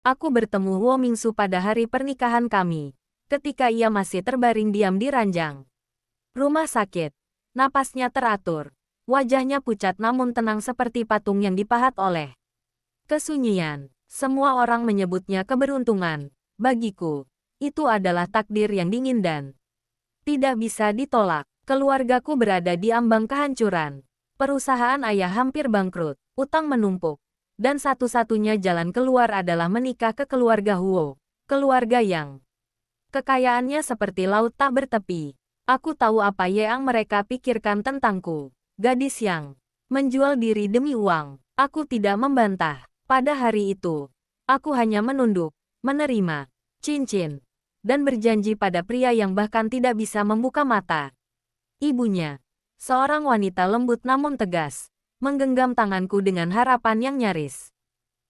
Aku bertemu Wo Mingsu pada hari pernikahan kami, ketika ia masih terbaring diam di ranjang rumah sakit. Napasnya teratur. Wajahnya pucat namun tenang seperti patung yang dipahat oleh kesunyian. Semua orang menyebutnya keberuntungan. Bagiku, itu adalah takdir yang dingin dan tidak bisa ditolak. Keluargaku berada di ambang kehancuran. Perusahaan ayah hampir bangkrut, utang menumpuk. Dan satu-satunya jalan keluar adalah menikah ke keluarga Huo. Keluarga yang kekayaannya seperti laut tak bertepi. Aku tahu apa yang mereka pikirkan tentangku. Gadis yang menjual diri demi uang. Aku tidak membantah. Pada hari itu, aku hanya menunduk, menerima cincin, dan berjanji pada pria yang bahkan tidak bisa membuka mata. Ibunya, seorang wanita lembut namun tegas, menggenggam tanganku dengan harapan yang nyaris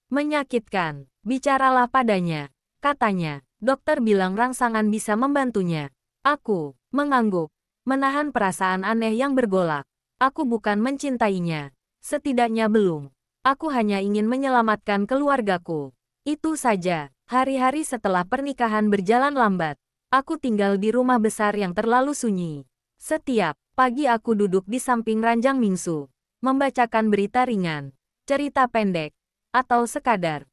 menyakitkan. Bicaralah padanya, katanya. Dokter bilang rangsangan bisa membantunya. Aku mengangguk, menahan perasaan aneh yang bergolak. Aku bukan mencintainya. Setidaknya belum. Aku hanya ingin menyelamatkan keluargaku. Itu saja. Hari-hari setelah pernikahan berjalan lambat. Aku tinggal di rumah besar yang terlalu sunyi. Setiap pagi aku duduk di samping ranjang Mingsu, membacakan berita ringan, cerita pendek, atau sekadar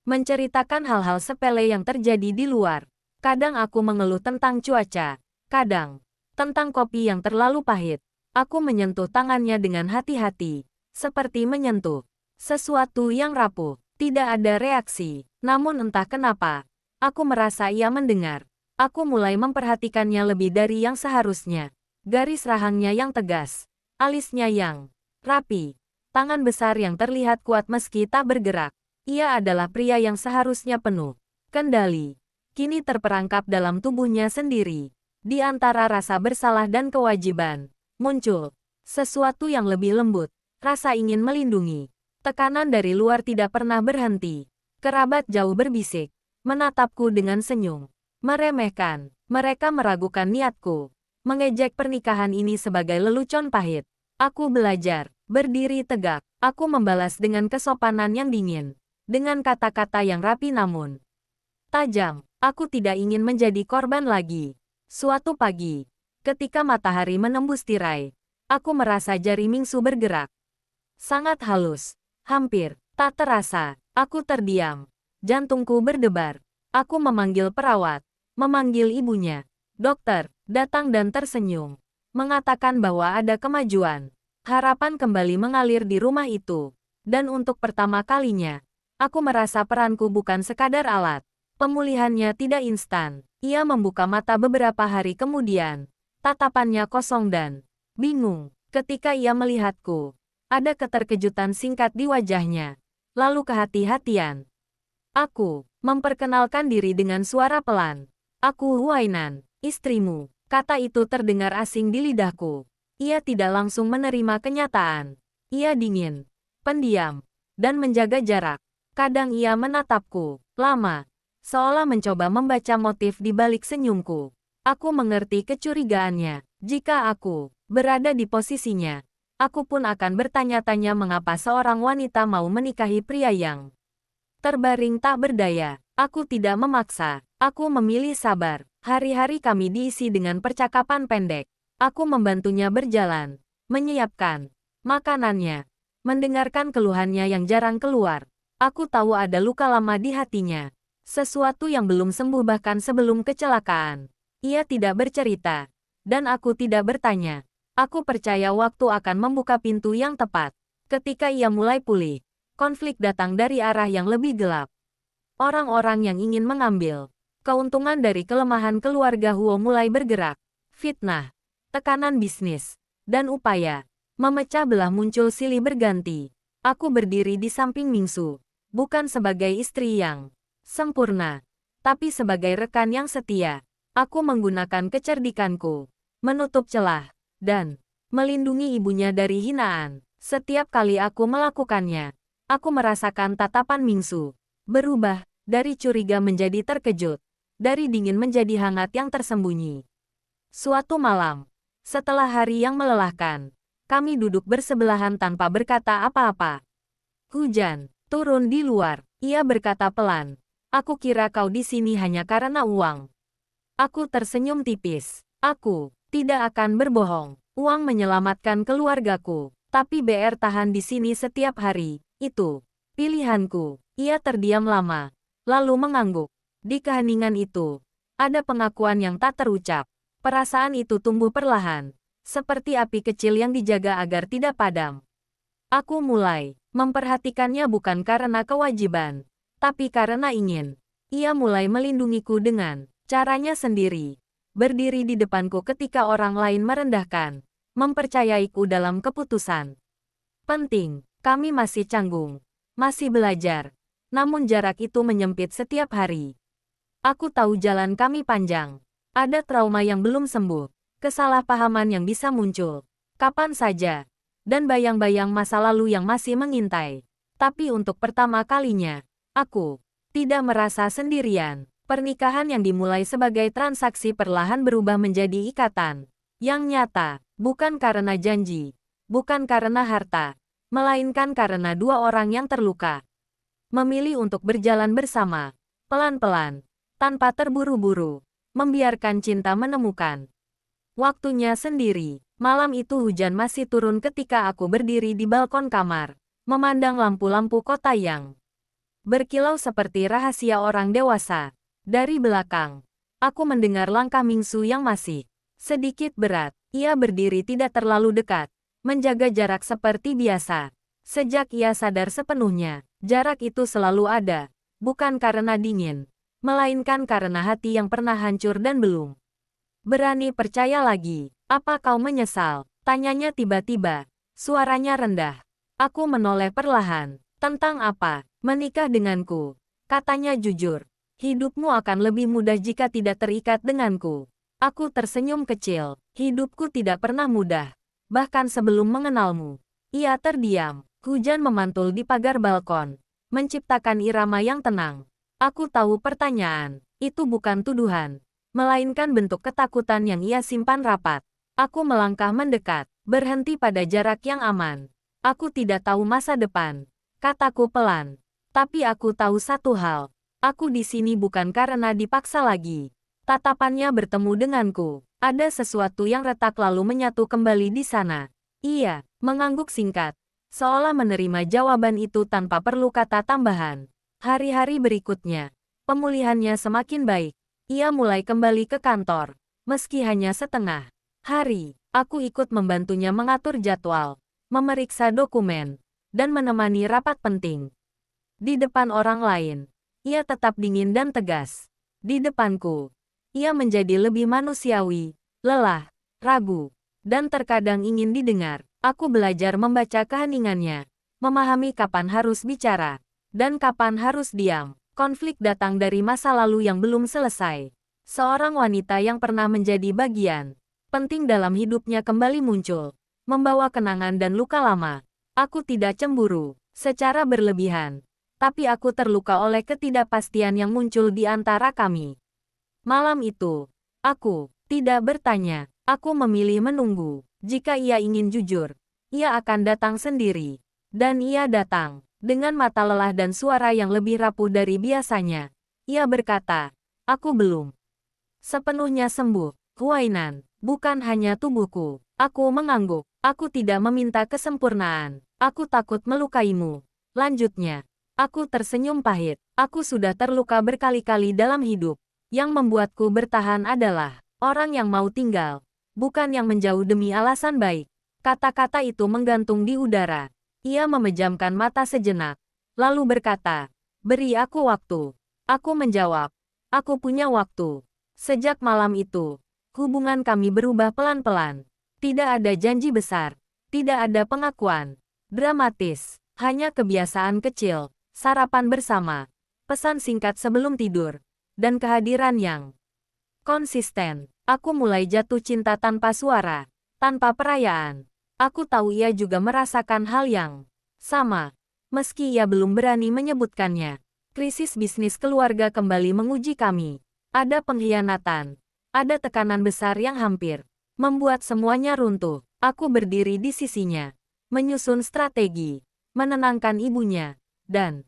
menceritakan hal-hal sepele yang terjadi di luar. Kadang aku mengeluh tentang cuaca. Kadang, tentang kopi yang terlalu pahit. Aku menyentuh tangannya dengan hati-hati, seperti menyentuh sesuatu yang rapuh. Tidak ada reaksi. Namun entah kenapa, aku merasa ia mendengar. Aku mulai memperhatikannya lebih dari yang seharusnya. Garis rahangnya yang tegas, alisnya yang rapi, tangan besar yang terlihat kuat meski tak bergerak. Ia adalah pria yang seharusnya penuh kendali. Kini terperangkap dalam tubuhnya sendiri. Di antara rasa bersalah dan kewajiban, muncul sesuatu yang lebih lembut, rasa ingin melindungi. Tekanan dari luar tidak pernah berhenti. Kerabat jauh berbisik, menatapku dengan senyum, meremehkan. Mereka meragukan niatku, mengejek pernikahan ini sebagai lelucon pahit. Aku belajar, berdiri tegak. Aku membalas dengan kesopanan yang dingin, dengan kata-kata yang rapi namun tajam. Aku tidak ingin menjadi korban lagi. Suatu pagi, ketika matahari menembus tirai, aku merasa jari Mingsu bergerak. Sangat halus, hampir tak terasa. Aku terdiam. Jantungku berdebar. Aku memanggil perawat, memanggil ibunya. Dokter datang dan tersenyum, mengatakan bahwa ada kemajuan. Harapan kembali mengalir di rumah itu. Dan untuk pertama kalinya, aku merasa peranku bukan sekadar alat. Pemulihannya tidak instan. Ia membuka mata beberapa hari kemudian. Tatapannya kosong dan bingung. Ketika ia melihatku, ada keterkejutan singkat di wajahnya. Lalu kehati-hatian. Aku memperkenalkan diri dengan suara pelan. Aku Huainan, istrimu. Kata itu terdengar asing di lidahku. Ia tidak langsung menerima kenyataan. Ia dingin, pendiam, dan menjaga jarak. Kadang ia menatapku lama, seolah mencoba membaca motif di balik senyumku. Aku mengerti kecurigaannya. Jika aku berada di posisinya, aku pun akan bertanya-tanya mengapa seorang wanita mau menikahi pria yang terbaring tak berdaya. Aku tidak memaksa. Aku memilih sabar. Hari-hari kami diisi dengan percakapan pendek. Aku membantunya berjalan, menyiapkan makanannya, mendengarkan keluhannya yang jarang keluar. Aku tahu ada luka lama di hatinya. Sesuatu yang belum sembuh bahkan sebelum kecelakaan. Ia tidak bercerita. Dan aku tidak bertanya. Aku percaya waktu akan membuka pintu yang tepat. Ketika ia mulai pulih, konflik datang dari arah yang lebih gelap. Orang-orang yang ingin mengambil keuntungan dari kelemahan keluarga Huo mulai bergerak. Fitnah, tekanan bisnis, dan upaya memecah belah muncul silih berganti. Aku berdiri di samping Mingsu, bukan sebagai istri yang sempurna, tapi sebagai rekan yang setia. Aku menggunakan kecerdikanku, menutup celah, dan melindungi ibunya dari hinaan. Setiap kali aku melakukannya, aku merasakan tatapan Mingsu berubah dari curiga menjadi terkejut, dari dingin menjadi hangat yang tersembunyi. Suatu malam, setelah hari yang melelahkan, kami duduk bersebelahan tanpa berkata apa-apa. Hujan turun di luar. Ia berkata pelan, Aku kira kau di sini hanya karena uang. Aku tersenyum tipis. Aku tidak akan berbohong. Uang menyelamatkan keluargaku. Tapi BR tahan di sini setiap hari. Itu pilihanku. Ia terdiam lama, lalu mengangguk. Di keheningan itu, ada pengakuan yang tak terucap. Perasaan itu tumbuh perlahan, seperti api kecil yang dijaga agar tidak padam. Aku mulai memperhatikannya bukan karena kewajiban, tapi karena ingin. Ia mulai melindungiku dengan caranya sendiri. Berdiri di depanku ketika orang lain merendahkan, mempercayaiku dalam keputusan penting. Kami masih canggung, masih belajar, namun jarak itu menyempit setiap hari. Aku tahu jalan kami panjang. Ada trauma yang belum sembuh, kesalahpahaman yang bisa muncul kapan saja, dan bayang-bayang masa lalu yang masih mengintai. Tapi untuk pertama kalinya, aku tidak merasa sendirian. Pernikahan yang dimulai sebagai transaksi perlahan berubah menjadi ikatan yang nyata, bukan karena janji, bukan karena harta, melainkan karena dua orang yang terluka memilih untuk berjalan bersama, pelan-pelan, tanpa terburu-buru, membiarkan cinta menemukan waktunya sendiri. Malam itu hujan masih turun ketika aku berdiri di balkon kamar, memandang lampu-lampu kota yang berkilau seperti rahasia orang dewasa. Dari belakang, aku mendengar langkah Mingsu yang masih sedikit berat. Ia berdiri tidak terlalu dekat, menjaga jarak seperti biasa. Sejak ia sadar sepenuhnya, jarak itu selalu ada, bukan karena dingin, melainkan karena hati yang pernah hancur dan belum berani percaya lagi. Apa kau menyesal? Tanyanya tiba-tiba. Suaranya rendah. Aku menoleh perlahan. Tentang apa? Menikah denganku. Katanya jujur. Hidupmu akan lebih mudah jika tidak terikat denganku. Aku tersenyum kecil. Hidupku tidak pernah mudah. Bahkan sebelum mengenalmu. Ia terdiam. Hujan memantul di pagar balkon, menciptakan irama yang tenang. Aku tahu pertanyaan. Itu bukan tuduhan, melainkan bentuk ketakutan yang ia simpan rapat. Aku melangkah mendekat, berhenti pada jarak yang aman. Aku tidak tahu masa depan, kataku pelan. Tapi aku tahu satu hal. Aku di sini bukan karena dipaksa lagi. Tatapannya bertemu denganku. Ada sesuatu yang retak lalu menyatu kembali di sana. Ia mengangguk singkat, seolah menerima jawaban itu tanpa perlu kata tambahan. Hari-hari berikutnya, pemulihannya semakin baik. Ia mulai kembali ke kantor, meski hanya setengah hari. Aku ikut membantunya mengatur jadwal, memeriksa dokumen, dan menemani rapat penting. Di depan orang lain, ia tetap dingin dan tegas. Di depanku, ia menjadi lebih manusiawi, lelah, ragu, dan terkadang ingin didengar. Aku belajar membaca keheningannya, memahami kapan harus bicara, dan kapan harus diam. Konflik datang dari masa lalu yang belum selesai. Seorang wanita yang pernah menjadi bagian penting dalam hidupnya kembali muncul, membawa kenangan dan luka lama. Aku tidak cemburu secara berlebihan, tapi aku terluka oleh ketidakpastian yang muncul di antara kami. Malam itu, aku tidak bertanya. Aku memilih menunggu. Jika ia ingin jujur, ia akan datang sendiri. Dan ia datang, dengan mata lelah dan suara yang lebih rapuh dari biasanya. Ia berkata, aku belum sepenuhnya sembuh, Huainan. Bukan hanya tubuhku. Aku mengangguk. Aku tidak meminta kesempurnaan. Aku takut melukaimu. Lanjutnya, aku tersenyum pahit. Aku sudah terluka berkali-kali dalam hidup. Yang membuatku bertahan adalah orang yang mau tinggal, bukan yang menjauh demi alasan baik. Kata-kata itu menggantung di udara. Ia memejamkan mata sejenak, lalu berkata, beri aku waktu. Aku menjawab, aku punya waktu. Sejak malam itu, hubungan kami berubah pelan-pelan. Tidak ada janji besar, tidak ada pengakuan dramatis, hanya kebiasaan kecil, sarapan bersama, pesan singkat sebelum tidur, dan kehadiran yang konsisten. Aku mulai jatuh cinta tanpa suara, tanpa perayaan. Aku tahu ia juga merasakan hal yang sama, meski ia belum berani menyebutkannya. Krisis bisnis keluarga kembali menguji kami. Ada pengkhianatan, ada tekanan besar yang hampir membuat semuanya runtuh. Aku berdiri di sisinya, menyusun strategi, menenangkan ibunya, dan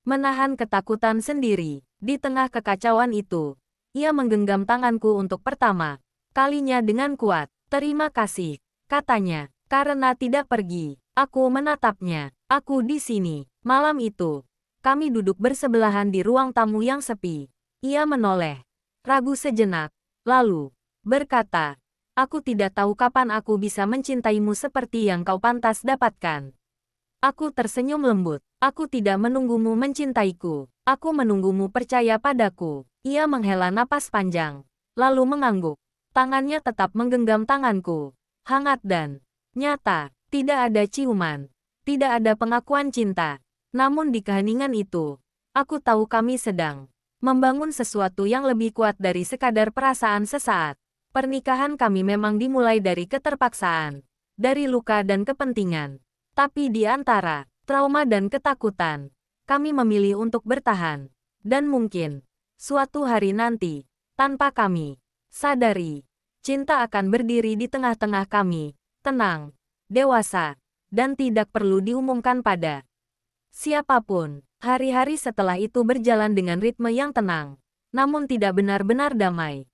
menahan ketakutan sendiri. Di tengah kekacauan itu, ia menggenggam tanganku untuk pertama kalinya dengan kuat. Terima kasih, katanya. Karena tidak pergi, aku menatapnya. Aku di sini. Malam itu, kami duduk bersebelahan di ruang tamu yang sepi. Ia menoleh, ragu sejenak, lalu berkata, aku tidak tahu kapan aku bisa mencintaimu seperti yang kau pantas dapatkan. Aku tersenyum lembut. Aku tidak menunggumu mencintaiku. Aku menunggumu percaya padaku. Ia menghela napas panjang, lalu mengangguk. Tangannya tetap menggenggam tanganku. Hangat dan nyata. Tidak ada ciuman. Tidak ada pengakuan cinta. Namun di keheningan itu, aku tahu kami sedang membangun sesuatu yang lebih kuat dari sekadar perasaan sesaat. Pernikahan kami memang dimulai dari keterpaksaan, dari luka dan kepentingan. Tapi di antara trauma dan ketakutan, kami memilih untuk bertahan. Dan mungkin, suatu hari nanti, tanpa kami sadari, cinta akan berdiri di tengah-tengah kami, tenang, dewasa, dan tidak perlu diumumkan pada siapapun. Hari-hari setelah itu berjalan dengan ritme yang tenang, namun tidak benar-benar damai.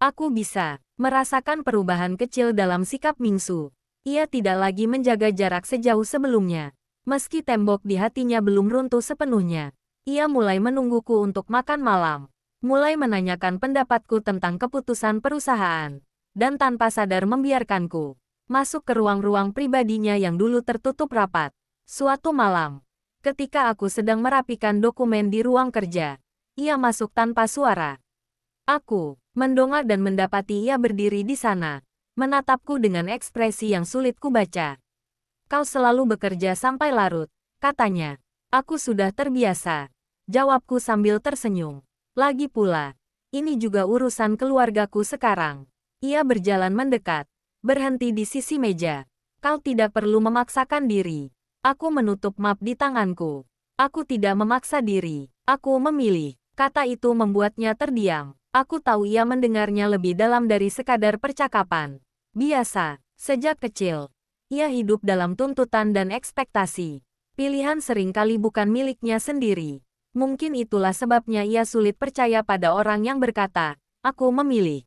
Aku bisa merasakan perubahan kecil dalam sikap Mingsu. Ia tidak lagi menjaga jarak sejauh sebelumnya. Meski tembok di hatinya belum runtuh sepenuhnya, ia mulai menungguku untuk makan malam. Mulai menanyakan pendapatku tentang keputusan perusahaan. Dan tanpa sadar membiarkanku masuk ke ruang-ruang pribadinya yang dulu tertutup rapat. Suatu malam, ketika aku sedang merapikan dokumen di ruang kerja, ia masuk tanpa suara. Aku mendongak dan mendapati ia berdiri di sana, menatapku dengan ekspresi yang sulit kubaca. Kau selalu bekerja sampai larut, katanya. Aku sudah terbiasa, jawabku sambil tersenyum. Lagi pula, ini juga urusan keluargaku sekarang. Ia berjalan mendekat, berhenti di sisi meja. Kau tidak perlu memaksakan diri. Aku menutup map di tanganku. Aku tidak memaksa diri. Aku memilih. Kata itu membuatnya terdiam. Aku tahu ia mendengarnya lebih dalam dari sekadar percakapan. Biasa, sejak kecil, ia hidup dalam tuntutan dan ekspektasi. Pilihan seringkali bukan miliknya sendiri. Mungkin itulah sebabnya ia sulit percaya pada orang yang berkata, aku memilih.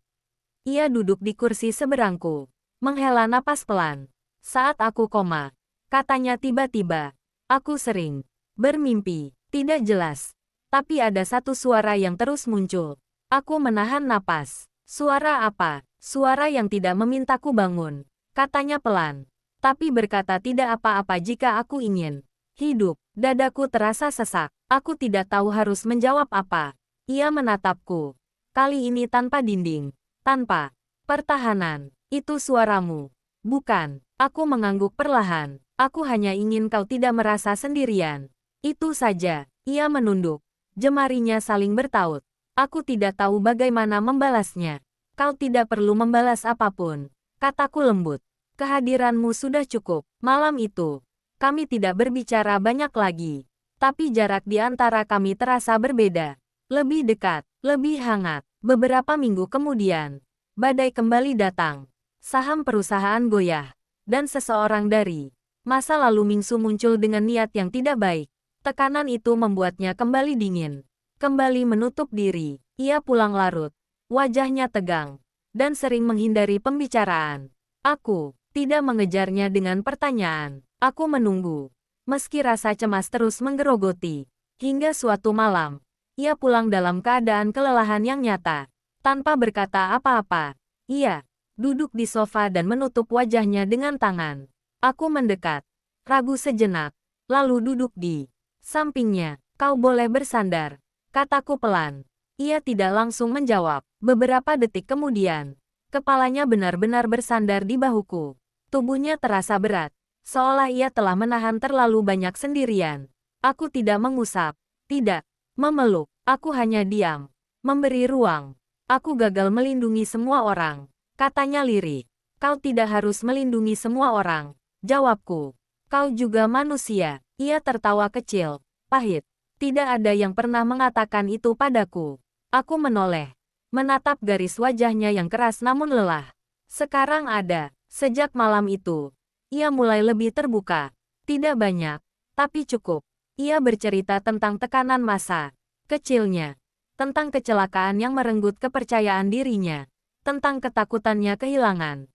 Ia duduk di kursi seberangku, menghela napas pelan. Saat aku koma, katanya tiba-tiba, aku sering bermimpi, tidak jelas. Tapi ada satu suara yang terus muncul. Aku menahan napas. Suara apa? Suara yang tidak memintaku bangun. Katanya pelan. Tapi berkata tidak apa-apa jika aku ingin hidup. Dadaku terasa sesak. Aku tidak tahu harus menjawab apa. Ia menatapku. Kali ini tanpa dinding. Tanpa pertahanan. Itu suaramu. Bukan. Aku mengangguk perlahan. Aku hanya ingin kau tidak merasa sendirian. Itu saja. Ia menunduk. Jemarinya saling bertaut. Aku tidak tahu bagaimana membalasnya. Kau tidak perlu membalas apapun. Kataku lembut. Kehadiranmu sudah cukup. Malam itu, kami tidak berbicara banyak lagi. Tapi jarak di antara kami terasa berbeda. Lebih dekat, lebih hangat. Beberapa minggu kemudian, badai kembali datang. Saham perusahaan goyah. Dan seseorang dari masa lalu Mingsu muncul dengan niat yang tidak baik. Tekanan itu membuatnya kembali dingin. Kembali menutup diri. Ia pulang larut. Wajahnya tegang. Dan sering menghindari pembicaraan. Aku tidak mengejarnya dengan pertanyaan. Aku menunggu. Meski rasa cemas terus menggerogoti. Hingga suatu malam, ia pulang dalam keadaan kelelahan yang nyata. Tanpa berkata apa-apa. Ia duduk di sofa dan menutup wajahnya dengan tangan. Aku mendekat. Ragu sejenak. Lalu duduk di sampingnya. Kau boleh bersandar. Kataku pelan. Ia tidak langsung menjawab. Beberapa detik kemudian, kepalanya benar-benar bersandar di bahuku. Tubuhnya terasa berat, seolah ia telah menahan terlalu banyak sendirian. Aku tidak mengusap, tidak memeluk. Aku hanya diam, memberi ruang. Aku gagal melindungi semua orang. Katanya lirih. Kau tidak harus melindungi semua orang. Jawabku. Kau juga manusia. Ia tertawa kecil, pahit. Tidak ada yang pernah mengatakan itu padaku. Aku menoleh, menatap garis wajahnya yang keras namun lelah. Sekarang ada. Sejak malam itu, ia mulai lebih terbuka. Tidak banyak, tapi cukup. Ia bercerita tentang tekanan masa kecilnya, tentang kecelakaan yang merenggut kepercayaan dirinya, tentang ketakutannya kehilangan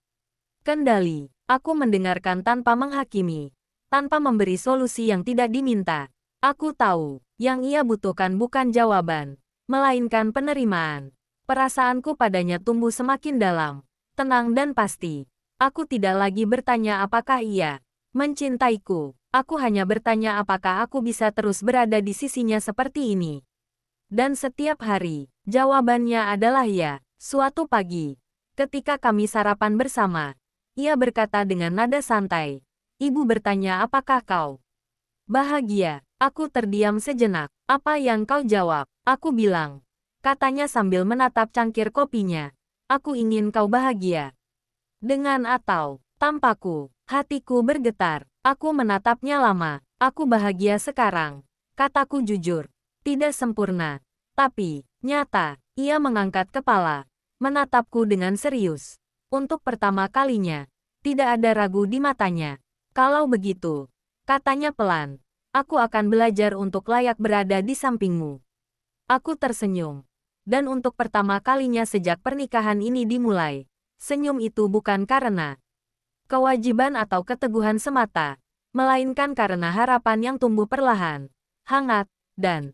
kendali. Aku mendengarkan tanpa menghakimi, tanpa memberi solusi yang tidak diminta. Aku tahu, yang ia butuhkan bukan jawaban, melainkan penerimaan. Perasaanku padanya tumbuh semakin dalam, tenang dan pasti. Aku tidak lagi bertanya apakah ia mencintaiku. Aku hanya bertanya apakah aku bisa terus berada di sisinya seperti ini. Dan setiap hari, jawabannya adalah ya. Suatu pagi, ketika kami sarapan bersama, ia berkata dengan nada santai, "Ibu bertanya apakah kau bahagia?" Aku terdiam sejenak. "Apa yang kau jawab?" Aku bilang. Katanya sambil menatap cangkir kopinya. "Aku ingin kau bahagia. Dengan atau tanpaku." Hatiku bergetar. Aku menatapnya lama. "Aku bahagia sekarang," kataku jujur. "Tidak sempurna, tapi nyata." Ia mengangkat kepala, menatapku dengan serius. Untuk pertama kalinya, tidak ada ragu di matanya. "Kalau begitu," katanya pelan, "aku akan belajar untuk layak berada di sampingmu." Aku tersenyum. Dan untuk pertama kalinya sejak pernikahan ini dimulai, senyum itu bukan karena kewajiban atau keteguhan semata, melainkan karena harapan yang tumbuh perlahan, hangat, dan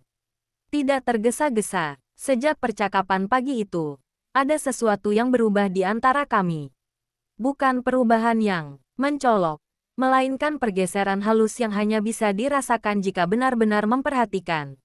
tidak tergesa-gesa. Sejak percakapan pagi itu, ada sesuatu yang berubah di antara kami. Bukan perubahan yang mencolok, melainkan pergeseran halus yang hanya bisa dirasakan jika benar-benar memperhatikan.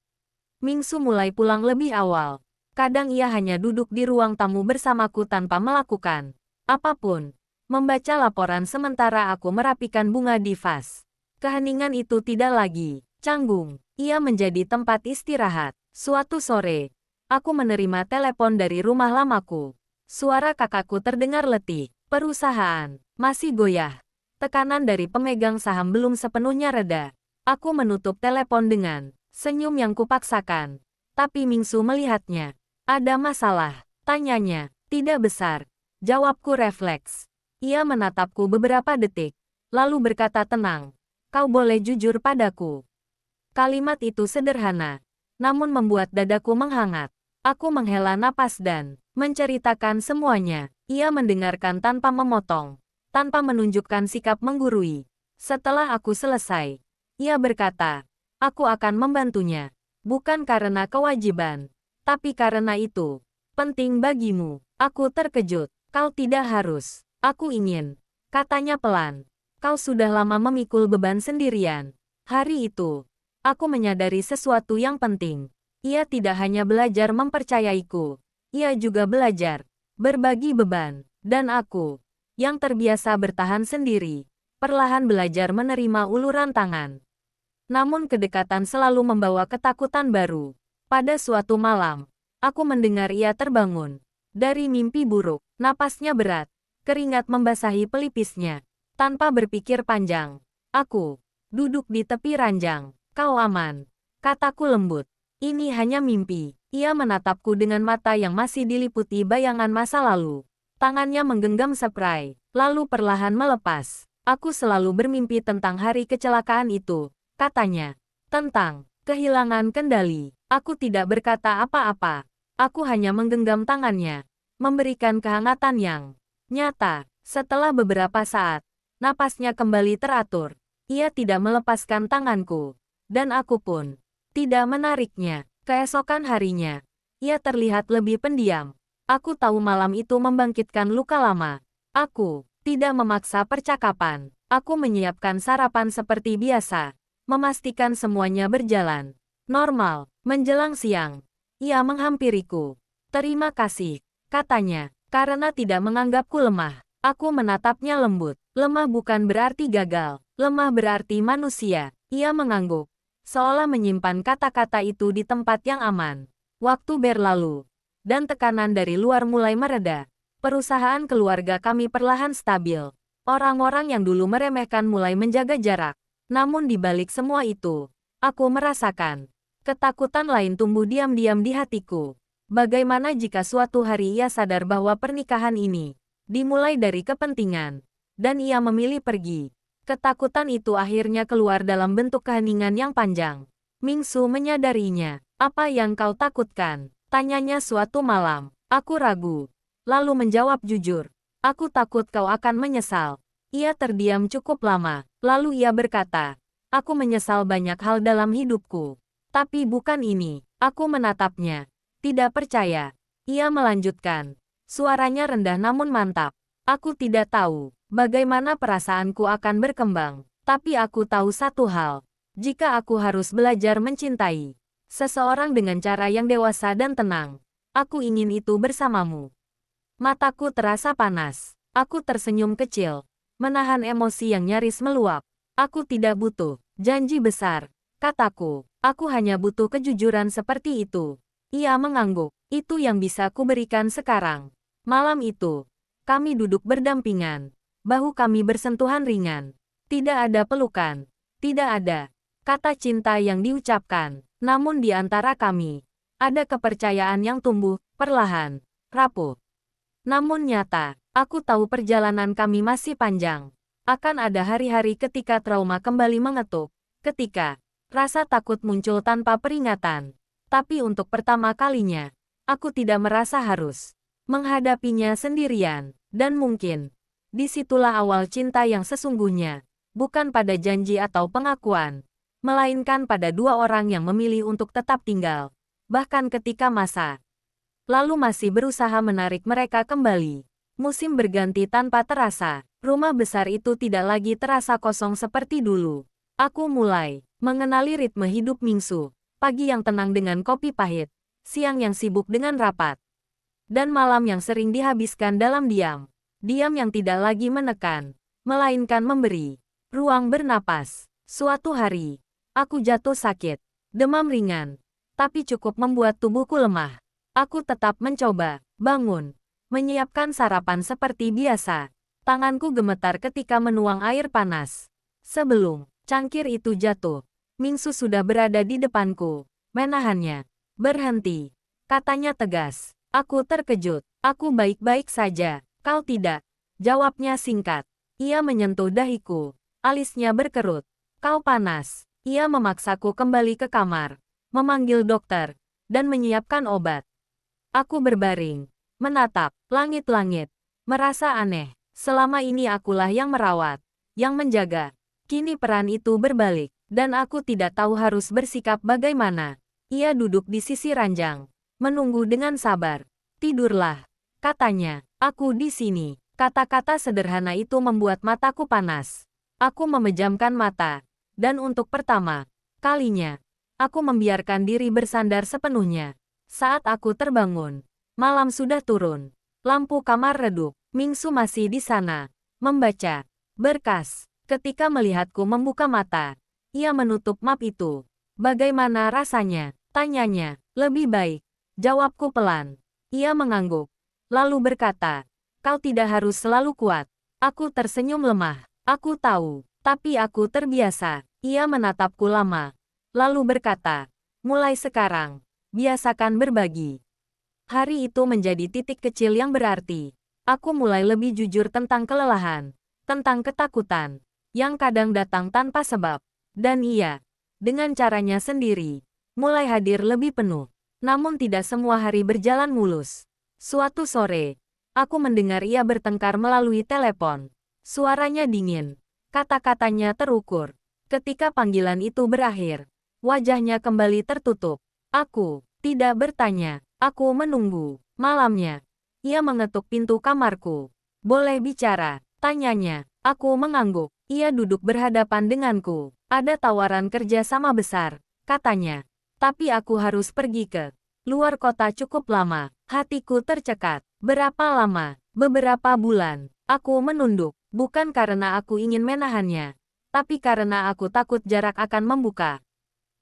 Mingsu mulai pulang lebih awal. Kadang ia hanya duduk di ruang tamu bersamaku tanpa melakukan apapun. Membaca laporan sementara aku merapikan bunga di vas. Keheningan itu tidak lagi canggung. Ia menjadi tempat istirahat. Suatu sore, aku menerima telepon dari rumah lamaku. Suara kakakku terdengar letih. Perusahaan masih goyah. Tekanan dari pemegang saham belum sepenuhnya reda. Aku menutup telepon dengan senyum yang kupaksakan. Tapi Mingsu melihatnya. "Ada masalah?" tanyanya. "Tidak besar." Jawabku refleks. Ia menatapku beberapa detik, lalu berkata tenang. "Kau boleh jujur padaku." Kalimat itu sederhana, namun membuat dadaku menghangat. Aku menghela napas dan menceritakan semuanya. Ia mendengarkan tanpa memotong, tanpa menunjukkan sikap menggurui. Setelah aku selesai, ia berkata, "Aku akan membantunya. Bukan karena kewajiban, tapi karena itu penting bagimu." Aku terkejut. "Kau tidak harus." "Aku ingin," katanya pelan. "Kau sudah lama memikul beban sendirian." Hari itu, aku menyadari sesuatu yang penting. Ia tidak hanya belajar mempercayaiku, ia juga belajar berbagi beban. Dan aku, yang terbiasa bertahan sendiri, perlahan belajar menerima uluran tangan. Namun kedekatan selalu membawa ketakutan baru. Pada suatu malam, aku mendengar ia terbangun dari mimpi buruk. Napasnya berat, keringat membasahi pelipisnya. Tanpa berpikir panjang, aku duduk di tepi ranjang. "Kau aman?" kataku lembut. "Ini hanya mimpi." Ia menatapku dengan mata yang masih diliputi bayangan masa lalu. Tangannya menggenggam spray, lalu perlahan melepas. "Aku selalu bermimpi tentang hari kecelakaan itu," katanya. "Tentang kehilangan kendali." Aku tidak berkata apa-apa. Aku hanya menggenggam tangannya, memberikan kehangatan yang nyata. Setelah beberapa saat, napasnya kembali teratur. Ia tidak melepaskan tanganku, dan aku pun tidak menariknya. Keesokan harinya, ia terlihat lebih pendiam. Aku tahu malam itu membangkitkan luka lama. Aku tidak memaksa percakapan. Aku menyiapkan sarapan seperti biasa, memastikan semuanya berjalan normal. Menjelang siang, ia menghampiriku. "Terima kasih," katanya, "karena tidak menganggapku lemah." Aku menatapnya lembut. "Lemah bukan berarti gagal. Lemah berarti manusia." Ia mengangguk, seolah menyimpan kata-kata itu di tempat yang aman. Waktu berlalu, dan tekanan dari luar mulai mereda. Perusahaan keluarga kami perlahan stabil. Orang-orang yang dulu meremehkan mulai menjaga jarak. Namun di balik semua itu, aku merasakan ketakutan lain tumbuh diam-diam di hatiku. Bagaimana jika suatu hari ia sadar bahwa pernikahan ini dimulai dari kepentingan, dan ia memilih pergi? Ketakutan itu akhirnya keluar dalam bentuk keheningan yang panjang. Mingsu menyadarinya. "Apa yang kau takutkan?" Tanyanya suatu malam. Aku ragu. Lalu menjawab jujur. Aku takut kau akan menyesal. Ia terdiam cukup lama. Lalu ia berkata, aku menyesal banyak hal dalam hidupku. Tapi bukan ini. Aku menatapnya. Tidak percaya. Ia melanjutkan. Suaranya rendah namun mantap. Aku tidak tahu bagaimana perasaanku akan berkembang. Tapi aku tahu satu hal. Jika aku harus belajar mencintai seseorang dengan cara yang dewasa dan tenang, aku ingin itu bersamamu. Mataku terasa panas. Aku tersenyum kecil, menahan emosi yang nyaris meluap. Aku tidak butuh janji besar, kataku. Aku hanya butuh kejujuran seperti itu. Ia mengangguk. Itu yang bisa kuberikan sekarang. Malam itu, kami duduk berdampingan. Bahu kami bersentuhan ringan. Tidak ada pelukan. Tidak ada kata cinta yang diucapkan. Namun di antara kami, ada kepercayaan yang tumbuh, perlahan, rapuh. Namun nyata, aku tahu perjalanan kami masih panjang. Akan ada hari-hari ketika trauma kembali mengetuk. Ketika rasa takut muncul tanpa peringatan. Tapi untuk pertama kalinya, aku tidak merasa harus menghadapinya sendirian. Dan mungkin, disitulah awal cinta yang sesungguhnya. Bukan pada janji atau pengakuan, melainkan pada dua orang yang memilih untuk tetap tinggal. Bahkan ketika masa lalu masih berusaha menarik mereka kembali. Musim berganti tanpa terasa. Rumah besar itu tidak lagi terasa kosong seperti dulu. Aku mulai mengenali ritme hidup Mingsu. Pagi yang tenang dengan kopi pahit. Siang yang sibuk dengan rapat. Dan malam yang sering dihabiskan dalam diam. Diam yang tidak lagi menekan, melainkan memberi ruang bernapas. Suatu hari, aku jatuh sakit, demam ringan, tapi cukup membuat tubuhku lemah. Aku tetap mencoba bangun, menyiapkan sarapan seperti biasa. Tanganku gemetar ketika menuang air panas. Sebelum cangkir itu jatuh, Mingsu sudah berada di depanku, menahannya. Berhenti, katanya tegas. Aku terkejut. Aku baik-baik saja. Kau tidak. Jawabnya singkat. Ia menyentuh dahiku. Alisnya berkerut. Kau panas. Ia memaksaku kembali ke kamar, memanggil dokter, dan menyiapkan obat. Aku berbaring, menatap langit-langit, merasa aneh. Selama ini akulah yang merawat, yang menjaga. Kini peran itu berbalik, dan aku tidak tahu harus bersikap bagaimana. Ia duduk di sisi ranjang, menunggu dengan sabar. Tidurlah, katanya. Aku di sini. Kata-kata sederhana itu membuat mataku panas. Aku memejamkan mata, dan untuk pertama kalinya, aku membiarkan diri bersandar sepenuhnya. Saat aku terbangun, malam sudah turun. Lampu kamar redup. Mingsu masih di sana, membaca berkas. Ketika melihatku membuka mata, ia menutup map itu. Bagaimana rasanya? Tanyanya. Lebih baik. Jawabku pelan. Ia mengangguk, lalu berkata, kau tidak harus selalu kuat. Aku tersenyum lemah. Aku tahu, tapi aku terbiasa. Ia menatapku lama, lalu berkata, mulai sekarang, biasakan berbagi. Hari itu menjadi titik kecil yang berarti. Aku mulai lebih jujur tentang kelelahan, tentang ketakutan, yang kadang datang tanpa sebab. Dan ia, dengan caranya sendiri, mulai hadir lebih penuh. Namun tidak semua hari berjalan mulus. Suatu sore, aku mendengar ia bertengkar melalui telepon. Suaranya dingin, kata-katanya terukur. Ketika panggilan itu berakhir, wajahnya kembali tertutup. Aku tidak bertanya, aku menunggu. Malamnya, ia mengetuk pintu kamarku. Boleh bicara, tanyanya. Aku mengangguk. Ia duduk berhadapan denganku. Ada tawaran kerja sama besar, katanya. Tapi aku harus pergi ke luar kota cukup lama. Hatiku tercekat. Berapa lama? Beberapa bulan. Aku menunduk. Bukan karena aku ingin menahannya, tapi karena aku takut jarak akan membuka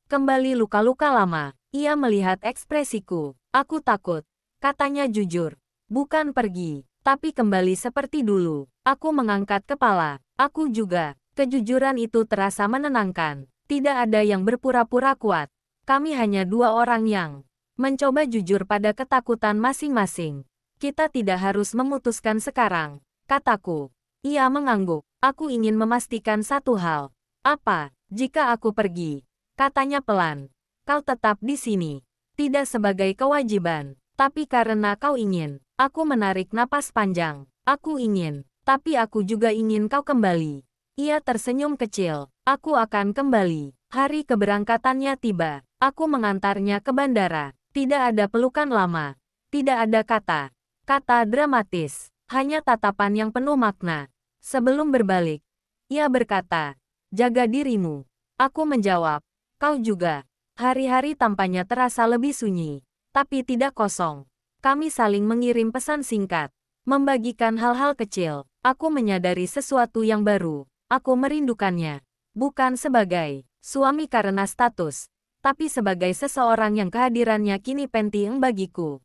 kembali luka-luka lama. Ia melihat ekspresiku. Aku takut, katanya jujur. Bukan pergi, tapi kembali seperti dulu. Aku mengangkat kepala. Aku juga. Kejujuran itu terasa menenangkan. Tidak ada yang berpura-pura kuat. Kami hanya dua orang yang mencoba jujur pada ketakutan masing-masing. Kita tidak harus memutuskan sekarang, kataku. Ia mengangguk. Aku ingin memastikan satu hal. Apa, jika aku pergi? Katanya pelan. Kau tetap di sini. Tidak sebagai kewajiban, tapi karena kau ingin. Aku menarik napas panjang. Aku ingin, tapi aku juga ingin kau kembali. Ia tersenyum kecil. Aku akan kembali. Hari keberangkatannya tiba. Aku mengantarnya ke bandara. Tidak ada pelukan lama. Tidak ada kata dramatis. Hanya tatapan yang penuh makna. Sebelum berbalik, ia berkata, "Jaga dirimu." Aku menjawab, "Kau juga." Hari-hari tampaknya terasa lebih sunyi, tapi tidak kosong. Kami saling mengirim pesan singkat, membagikan hal-hal kecil. Aku menyadari sesuatu yang baru. Aku merindukannya. Bukan sebagai suami karena status, tapi sebagai seseorang yang kehadirannya kini penting bagiku.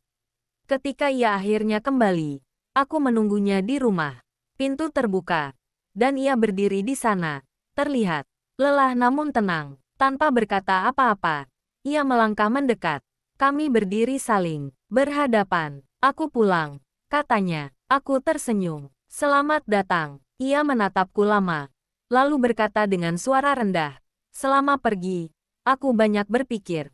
Ketika ia akhirnya kembali, aku menunggunya di rumah. Pintu terbuka, dan ia berdiri di sana. Terlihat lelah namun tenang, tanpa berkata apa-apa. Ia melangkah mendekat. Kami berdiri saling berhadapan. "Aku pulang," katanya. Aku tersenyum. "Selamat datang." Ia menatapku lama, lalu berkata dengan suara rendah, "Selama pergi, aku banyak berpikir.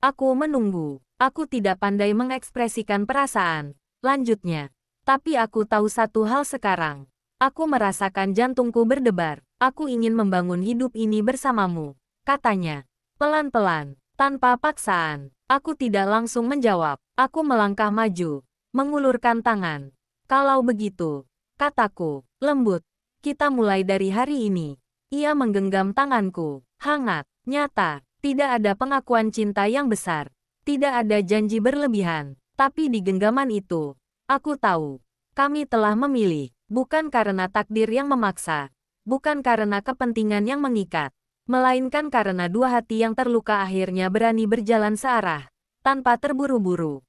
Aku menunggu. Aku tidak pandai mengekspresikan perasaan." Lanjutnya, "Tapi aku tahu satu hal sekarang. Aku merasakan jantungku berdebar. Aku ingin membangun hidup ini bersamamu," katanya. Pelan-pelan, tanpa paksaan. Aku tidak langsung menjawab. Aku melangkah maju, mengulurkan tangan. "Kalau begitu," kataku, lembut, "kita mulai dari hari ini." Ia menggenggam tanganku, hangat, nyata. Tidak ada pengakuan cinta yang besar. Tidak ada janji berlebihan. Tapi di genggaman itu, aku tahu. Kami telah memilih. Bukan karena takdir yang memaksa. Bukan karena kepentingan yang mengikat. Melainkan karena dua hati yang terluka akhirnya berani berjalan searah. Tanpa terburu-buru.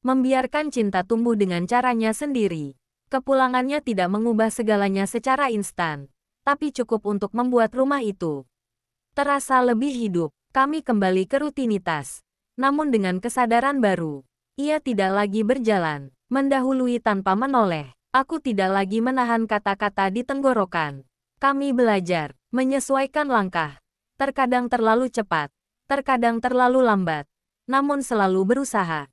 Membiarkan cinta tumbuh dengan caranya sendiri. Kepulangannya tidak mengubah segalanya secara instan. Tapi cukup untuk membuat rumah itu terasa lebih hidup. Kami kembali ke rutinitas. Namun dengan kesadaran baru. Ia tidak lagi berjalan, mendahului tanpa menoleh. Aku tidak lagi menahan kata-kata di tenggorokan. Kami belajar, menyesuaikan langkah. Terkadang terlalu cepat, terkadang terlalu lambat. Namun selalu berusaha.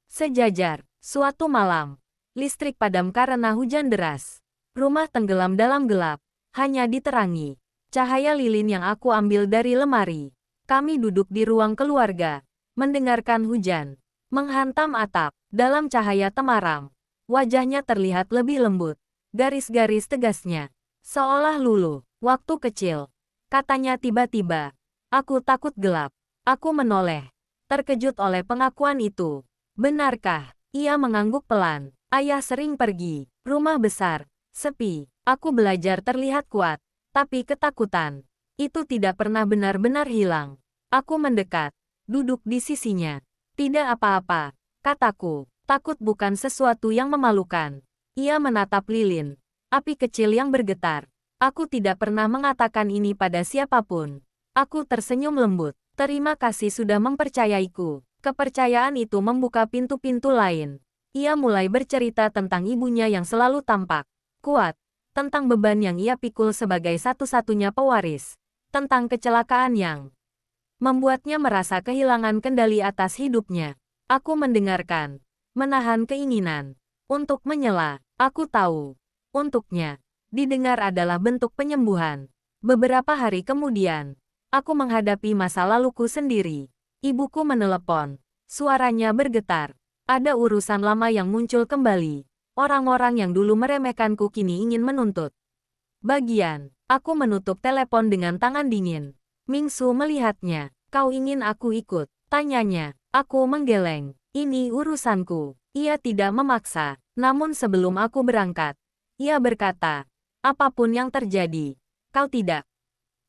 Sejajar, suatu malam. Listrik padam karena hujan deras. Rumah tenggelam dalam gelap. Hanya diterangi cahaya lilin yang aku ambil dari lemari. Kami duduk di ruang keluarga, mendengarkan hujan menghantam atap. Dalam cahaya temaram, wajahnya terlihat lebih lembut. Garis-garis tegasnya, seolah luluh. "Waktu kecil," katanya tiba-tiba. "Aku takut gelap." Aku menoleh, terkejut oleh pengakuan itu. "Benarkah?" Ia mengangguk pelan. "Ayah sering pergi. Rumah besar, sepi. Aku belajar terlihat kuat. Tapi ketakutan itu tidak pernah benar-benar hilang." Aku mendekat, duduk di sisinya. "Tidak apa-apa," kataku. "Takut bukan sesuatu yang memalukan." Ia menatap lilin, api kecil yang bergetar. "Aku tidak pernah mengatakan ini pada siapapun." Aku tersenyum lembut. "Terima kasih sudah mempercayaiku." Kepercayaan itu membuka pintu-pintu lain. Ia mulai bercerita tentang ibunya yang selalu tampak kuat. Tentang beban yang ia pikul sebagai satu-satunya pewaris. Tentang kecelakaan yang membuatnya merasa kehilangan kendali atas hidupnya. Aku mendengarkan, menahan keinginan untuk menyela. Aku tahu, untuknya, didengar adalah bentuk penyembuhan. Beberapa hari kemudian, aku menghadapi masa laluku sendiri. Ibuku menelepon, suaranya bergetar. Ada urusan lama yang muncul kembali. Orang-orang yang dulu meremehkanku kini ingin menuntut bagian. Aku menutup telepon dengan tangan dingin. Mingsu melihatnya. "Kau ingin aku ikut?" tanyanya. Aku menggeleng. "Ini urusanku." Ia tidak memaksa. Namun sebelum aku berangkat, ia berkata, "Apapun yang terjadi, kau tidak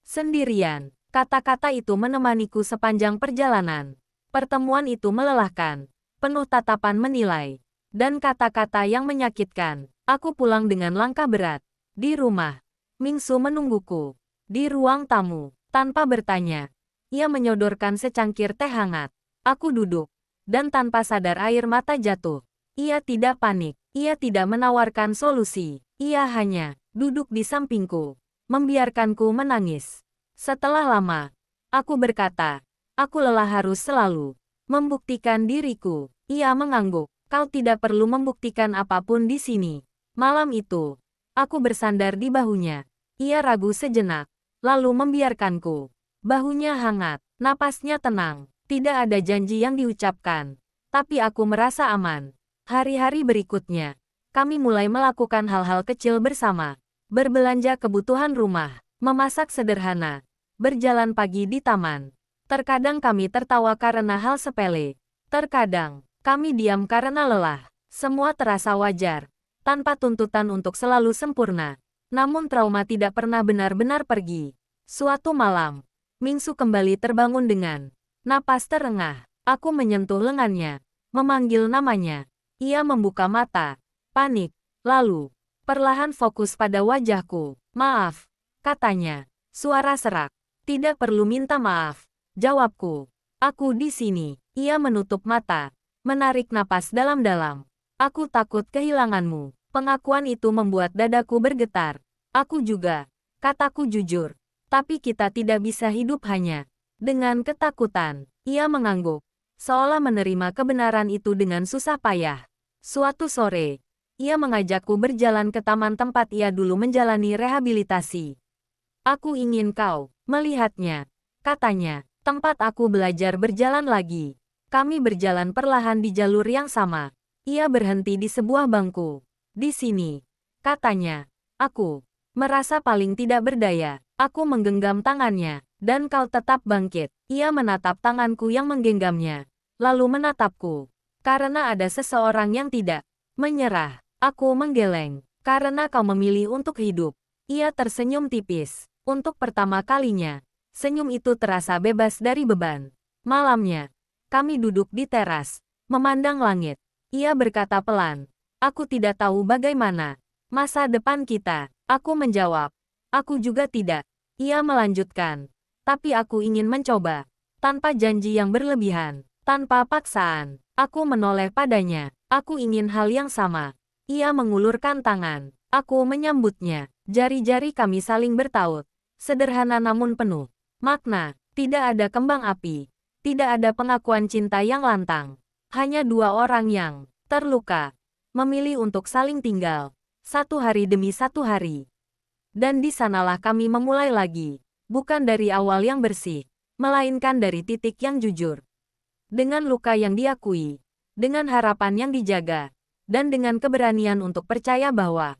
sendirian." Kata-kata itu menemaniku sepanjang perjalanan. Pertemuan itu melelahkan, penuh tatapan menilai dan kata-kata yang menyakitkan. Aku pulang dengan langkah berat. Di rumah, Mingsu menungguku. Di ruang tamu, tanpa bertanya, ia menyodorkan secangkir teh hangat. Aku duduk, dan tanpa sadar air mata jatuh. Ia tidak panik, ia tidak menawarkan solusi. Ia hanya duduk di sampingku, membiarkanku menangis. Setelah lama, aku berkata, "Aku lelah harus selalu Membuktikan diriku. Ia mengangguk. Kau tidak perlu membuktikan apapun di sini. Malam itu, aku bersandar di bahunya. Ia ragu sejenak, lalu membiarkanku. Bahunya hangat, napasnya tenang. Tidak ada janji yang diucapkan. Tapi aku merasa aman. Hari-hari berikutnya, kami mulai melakukan hal-hal kecil bersama. Berbelanja kebutuhan rumah, memasak sederhana, berjalan pagi di taman. Terkadang kami tertawa karena hal sepele. Terkadang, kami diam karena lelah. Semua terasa wajar, tanpa tuntutan untuk selalu sempurna. Namun trauma tidak pernah benar-benar pergi. Suatu malam, Mingsu kembali terbangun dengan napas terengah. Aku menyentuh lengannya, memanggil namanya. Ia membuka mata, panik, lalu perlahan fokus pada wajahku. Maaf, katanya. Suara serak. Tidak perlu minta maaf. Jawabku. Aku di sini. Ia menutup mata, menarik napas dalam-dalam. Aku takut kehilanganmu. Pengakuan itu membuat dadaku bergetar. Aku juga. Kataku jujur. Tapi kita tidak bisa hidup hanya dengan ketakutan. Ia mengangguk, seolah menerima kebenaran itu dengan susah payah. Suatu sore, ia mengajakku berjalan ke taman tempat ia dulu menjalani rehabilitasi. Aku ingin kau melihatnya, katanya. Tempat aku belajar berjalan lagi. Kami berjalan perlahan di jalur yang sama. Ia berhenti di sebuah bangku. Di sini, katanya. Aku merasa paling tidak berdaya. Aku menggenggam tangannya, dan kau tetap bangkit. Ia menatap tanganku yang menggenggamnya, lalu menatapku. Karena ada seseorang yang tidak menyerah. Aku menggeleng. Karena kau memilih untuk hidup. Ia tersenyum tipis. Untuk pertama kalinya, senyum itu terasa bebas dari beban. Malamnya, kami duduk di teras, memandang langit. Ia berkata pelan, aku tidak tahu bagaimana masa depan kita. Aku menjawab, aku juga tidak. Ia melanjutkan, tapi aku ingin mencoba. Tanpa janji yang berlebihan, tanpa paksaan. Aku menoleh padanya. Aku ingin hal yang sama. Ia mengulurkan tangan. Aku menyambutnya. Jari-jari kami saling bertaut. Sederhana namun penuh makna. Tidak ada kembang api. Tidak ada pengakuan cinta yang lantang. Hanya dua orang yang terluka, memilih untuk saling tinggal. Satu hari demi satu hari. Dan di sanalah kami memulai lagi. Bukan dari awal yang bersih, melainkan dari titik yang jujur. Dengan luka yang diakui, dengan harapan yang dijaga, dan dengan keberanian untuk percaya bahwa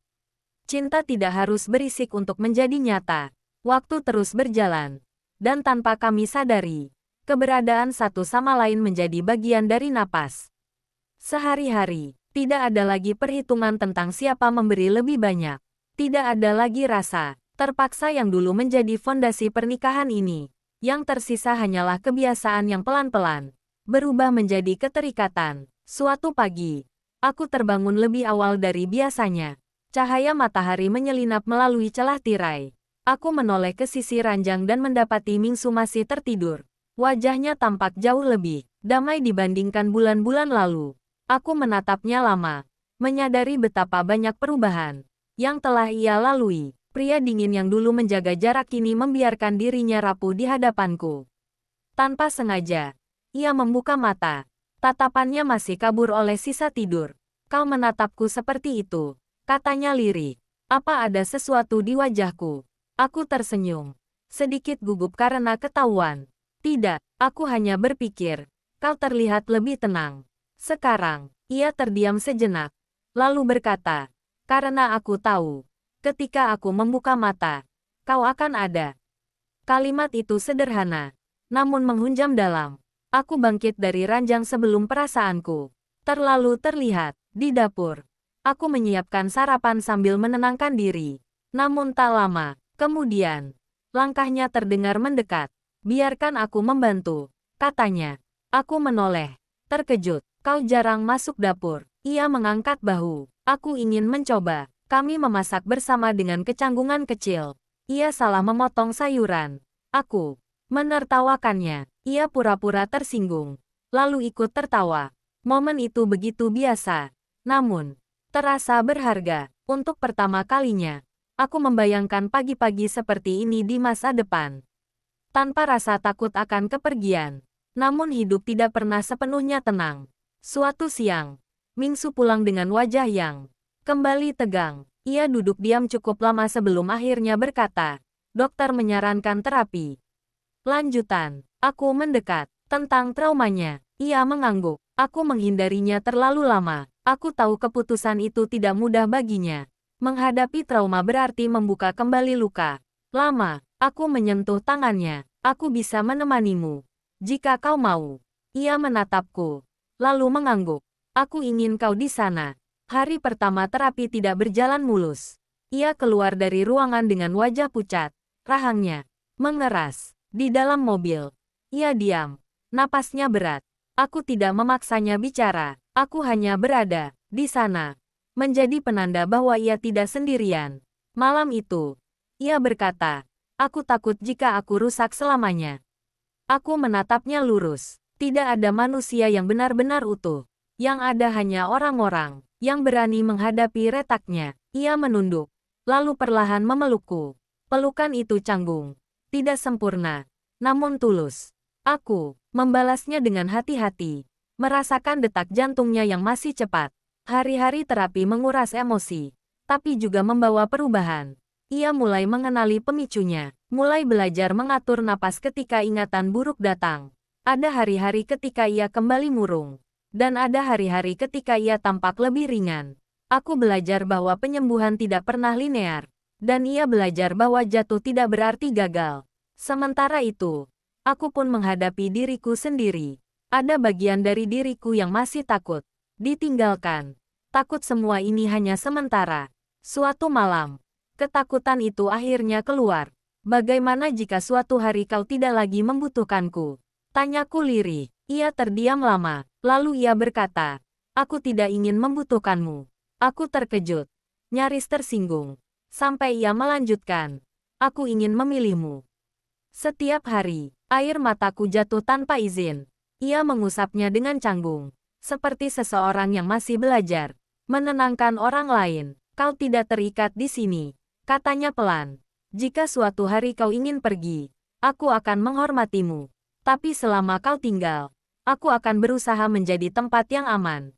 cinta tidak harus berisik untuk menjadi nyata. Waktu terus berjalan. Dan tanpa kami sadari, keberadaan satu sama lain menjadi bagian dari napas. Sehari-hari, tidak ada lagi perhitungan tentang siapa memberi lebih banyak. Tidak ada lagi rasa terpaksa yang dulu menjadi fondasi pernikahan ini. Yang tersisa hanyalah kebiasaan yang pelan-pelan berubah menjadi keterikatan. Suatu pagi, aku terbangun lebih awal dari biasanya. Cahaya matahari menyelinap melalui celah tirai. Aku menoleh ke sisi ranjang dan mendapati Mingsu masih tertidur. Wajahnya tampak jauh lebih damai dibandingkan bulan-bulan lalu. Aku menatapnya lama, menyadari betapa banyak perubahan yang telah ia lalui. Pria dingin yang dulu menjaga jarak kini membiarkan dirinya rapuh di hadapanku. Tanpa sengaja, ia membuka mata. Tatapannya masih kabur oleh sisa tidur. Kau menatapku seperti itu, katanya lirih. Apa ada sesuatu di wajahku? Aku tersenyum. Sedikit gugup karena ketahuan. Tidak, aku hanya berpikir. Kau terlihat lebih tenang. Sekarang, ia terdiam sejenak. Lalu berkata, karena aku tahu. Ketika aku membuka mata, kau akan ada. Kalimat itu sederhana, namun menghunjam dalam. Aku bangkit dari ranjang sebelum perasaanku terlalu terlihat. Di dapur, aku menyiapkan sarapan sambil menenangkan diri. Namun tak lama kemudian, langkahnya terdengar mendekat. Biarkan aku membantu, katanya. Aku menoleh, terkejut. Kau jarang masuk dapur. Ia mengangkat bahu. Aku ingin mencoba. Kami memasak bersama dengan kecanggungan kecil. Ia salah memotong sayuran. Aku menertawakannya. Ia pura-pura tersinggung, lalu ikut tertawa. Momen itu begitu biasa, namun terasa berharga. Untuk pertama kalinya, aku membayangkan pagi-pagi seperti ini di masa depan. Tanpa rasa takut akan kepergian. Namun hidup tidak pernah sepenuhnya tenang. Suatu siang, Mingsu pulang dengan wajah yang kembali tegang. Ia duduk diam cukup lama sebelum akhirnya berkata, "Dokter menyarankan terapi lanjutan." Aku mendekat. Tentang traumanya, ia mengangguk. Aku menghindarinya terlalu lama. Aku tahu keputusan itu tidak mudah baginya. Menghadapi trauma berarti membuka kembali luka lama. Aku menyentuh tangannya. Aku bisa menemanimu jika kau mau. Ia menatapku, lalu mengangguk. Aku ingin kau di sana. Hari pertama terapi tidak berjalan mulus. Ia keluar dari ruangan dengan wajah pucat. Rahangnya mengeras. Di dalam mobil, ia diam. Napasnya berat. Aku tidak memaksanya bicara. Aku hanya berada di sana. Menjadi penanda bahwa ia tidak sendirian. Malam itu, ia berkata, "Aku takut jika aku rusak selamanya." Aku menatapnya lurus. Tidak ada manusia yang benar-benar utuh. Yang ada hanya orang-orang yang berani menghadapi retaknya. Ia menunduk, lalu perlahan memelukku. Pelukan itu canggung. Tidak sempurna, namun tulus. Aku membalasnya dengan hati-hati. Merasakan detak jantungnya yang masih cepat. Hari-hari terapi menguras emosi, tapi juga membawa perubahan. Ia mulai mengenali pemicunya. Mulai belajar mengatur napas ketika ingatan buruk datang. Ada hari-hari ketika ia kembali murung. Dan ada hari-hari ketika ia tampak lebih ringan. Aku belajar bahwa penyembuhan tidak pernah linear. Dan ia belajar bahwa jatuh tidak berarti gagal. Sementara itu, aku pun menghadapi diriku sendiri. Ada bagian dari diriku yang masih takut ditinggalkan. Takut semua ini hanya sementara. Suatu malam, ketakutan itu akhirnya keluar. "Bagaimana jika suatu hari kau tidak lagi membutuhkanku?" Tanyaku lirih. Ia terdiam lama, lalu ia berkata, "Aku tidak ingin membutuhkanmu." Aku terkejut, nyaris tersinggung. Sampai ia melanjutkan, "Aku ingin memilihmu." Setiap hari, air mataku jatuh tanpa izin. Ia mengusapnya dengan canggung, seperti seseorang yang masih belajar menenangkan orang lain. "Kau tidak terikat di sini," katanya pelan. "Jika suatu hari kau ingin pergi, aku akan menghormatimu. Tapi selama kau tinggal, aku akan berusaha menjadi tempat yang aman."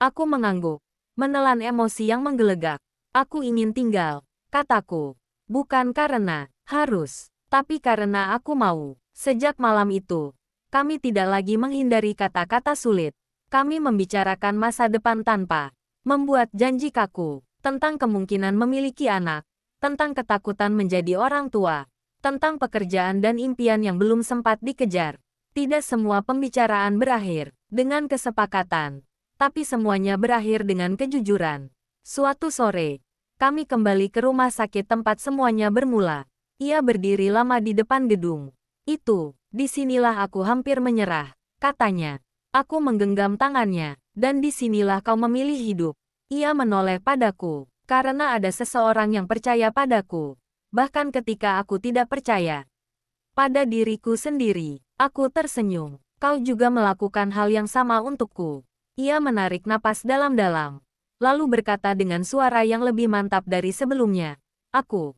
Aku mengangguk, menelan emosi yang menggelegak. "Aku ingin tinggal," kataku. "Bukan karena harus, tapi karena aku mau." Sejak malam itu, kami tidak lagi menghindari kata-kata sulit. Kami membicarakan masa depan tanpa membuat janji kaku. Tentang kemungkinan memiliki anak, tentang ketakutan menjadi orang tua, tentang pekerjaan dan impian yang belum sempat dikejar. Tidak semua pembicaraan berakhir dengan kesepakatan, tapi semuanya berakhir dengan kejujuran. Suatu sore, kami kembali ke rumah sakit tempat semuanya bermula. Ia berdiri lama di depan gedung. "Itu, disinilah aku hampir menyerah," katanya. Aku menggenggam tangannya, "Dan disinilah kau memilih hidup." Ia menoleh padaku, "Karena ada seseorang yang percaya padaku. Bahkan ketika aku tidak percaya pada diriku sendiri." Aku tersenyum. "Kau juga melakukan hal yang sama untukku." Ia menarik napas dalam-dalam, lalu berkata dengan suara yang lebih mantap dari sebelumnya, "Aku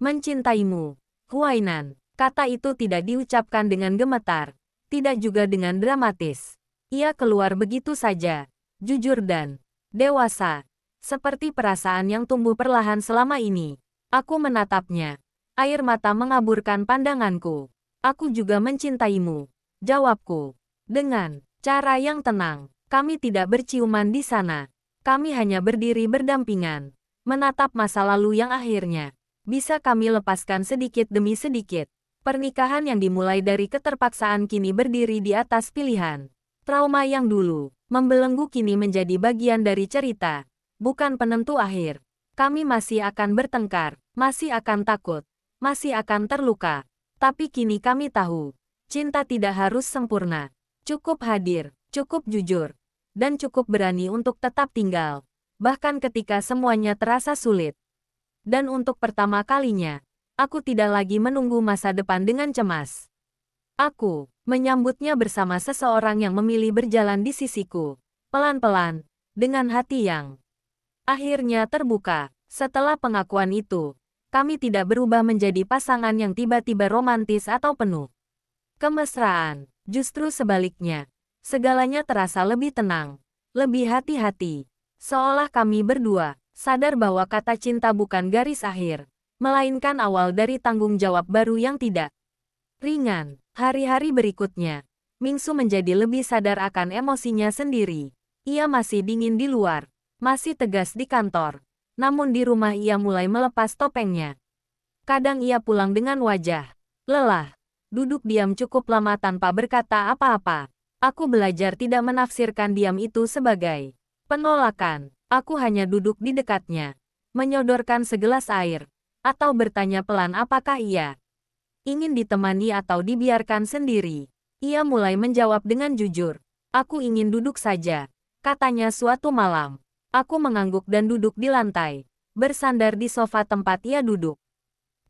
mencintaimu, Huainan." Kata itu tidak diucapkan dengan gemetar, tidak juga dengan dramatis. Ia keluar begitu saja, jujur dan dewasa, seperti perasaan yang tumbuh perlahan selama ini. Aku menatapnya. Air mata mengaburkan pandanganku. "Aku juga mencintaimu," jawabku. Dengan cara yang tenang. Kami tidak berciuman di sana. Kami hanya berdiri berdampingan, menatap masa lalu yang akhirnya bisa kami lepaskan sedikit demi sedikit. Pernikahan yang dimulai dari keterpaksaan kini berdiri di atas pilihan. Trauma yang dulu membelenggu kini menjadi bagian dari cerita, bukan penentu akhir. Kami masih akan bertengkar, masih akan takut, masih akan terluka. Tapi kini kami tahu, cinta tidak harus sempurna. Cukup hadir, cukup jujur, dan cukup berani untuk tetap tinggal. Bahkan ketika semuanya terasa sulit. Dan untuk pertama kalinya, aku tidak lagi menunggu masa depan dengan cemas. Aku menyambutnya bersama seseorang yang memilih berjalan di sisiku. Pelan-pelan, dengan hati yang akhirnya terbuka. Setelah pengakuan itu, kami tidak berubah menjadi pasangan yang tiba-tiba romantis atau penuh kemesraan. Justru sebaliknya, segalanya terasa lebih tenang, lebih hati-hati. Seolah kami berdua sadar bahwa kata cinta bukan garis akhir, melainkan awal dari tanggung jawab baru yang tidak ringan. Hari-hari berikutnya, Mingsu menjadi lebih sadar akan emosinya sendiri. Ia masih dingin di luar, masih tegas di kantor. Namun di rumah ia mulai melepas topengnya. Kadang ia pulang dengan wajah lelah, duduk diam cukup lama tanpa berkata apa-apa. Aku belajar tidak menafsirkan diam itu sebagai penolakan. Aku hanya duduk di dekatnya, menyodorkan segelas air, atau bertanya pelan apakah ia ingin ditemani atau dibiarkan sendiri. Ia mulai menjawab dengan jujur. Aku ingin duduk saja, katanya suatu malam. Aku mengangguk dan duduk di lantai, bersandar di sofa tempat ia duduk.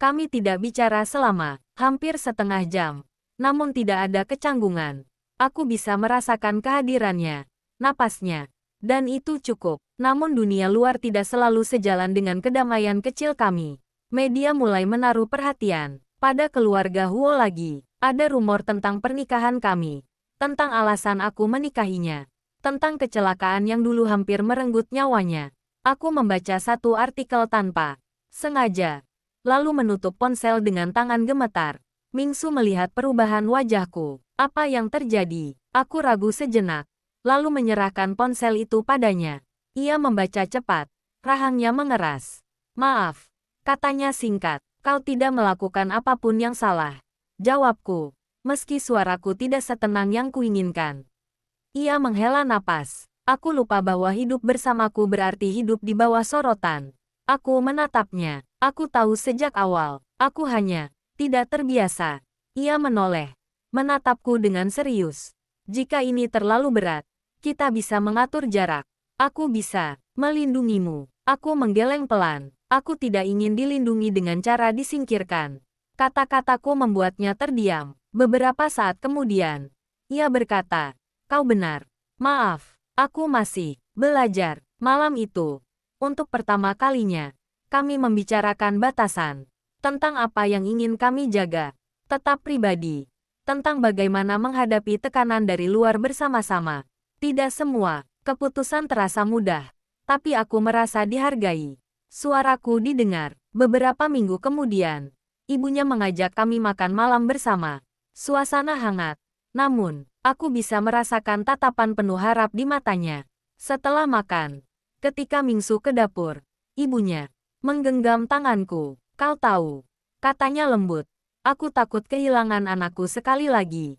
Kami tidak bicara selama hampir setengah jam, namun tidak ada kecanggungan. Aku bisa merasakan kehadirannya, napasnya, dan itu cukup. Namun dunia luar tidak selalu sejalan dengan kedamaian kecil kami. Media mulai menaruh perhatian pada keluarga Huo lagi. Ada rumor tentang pernikahan kami, tentang alasan aku menikahinya, tentang kecelakaan yang dulu hampir merenggut nyawanya. Aku membaca satu artikel tanpa sengaja, lalu menutup ponsel dengan tangan gemetar. Mingsu melihat perubahan wajahku. Apa yang terjadi? Aku ragu sejenak, lalu menyerahkan ponsel itu padanya. Ia membaca cepat, rahangnya mengeras. Maaf, katanya singkat. Kau tidak melakukan apapun yang salah. Jawabku, meski suaraku tidak setenang yang kuinginkan. Ia menghela napas. Aku lupa bahwa hidup bersamaku berarti hidup di bawah sorotan. Aku menatapnya. Aku tahu sejak awal. Aku hanya tidak terbiasa. Ia menoleh, menatapku dengan serius. Jika ini terlalu berat, kita bisa mengatur jarak. Aku bisa melindungimu. Aku menggeleng pelan. Aku tidak ingin dilindungi dengan cara disingkirkan. Kata-kataku membuatnya terdiam. Beberapa saat kemudian, ia berkata, kau benar. Maaf, aku masih belajar. Malam itu, untuk pertama kalinya, kami membicarakan batasan. Tentang apa yang ingin kami jaga. Tetap pribadi. Tentang bagaimana menghadapi tekanan dari luar bersama-sama. Tidak semua keputusan terasa mudah, tapi aku merasa dihargai. Suaraku didengar. Beberapa minggu kemudian, ibunya mengajak kami makan malam bersama. Suasana hangat. Namun, aku bisa merasakan tatapan penuh harap di matanya. Setelah makan, ketika Mingsu ke dapur, ibunya menggenggam tanganku. Kau tahu, katanya lembut. Aku takut kehilangan anakku sekali lagi.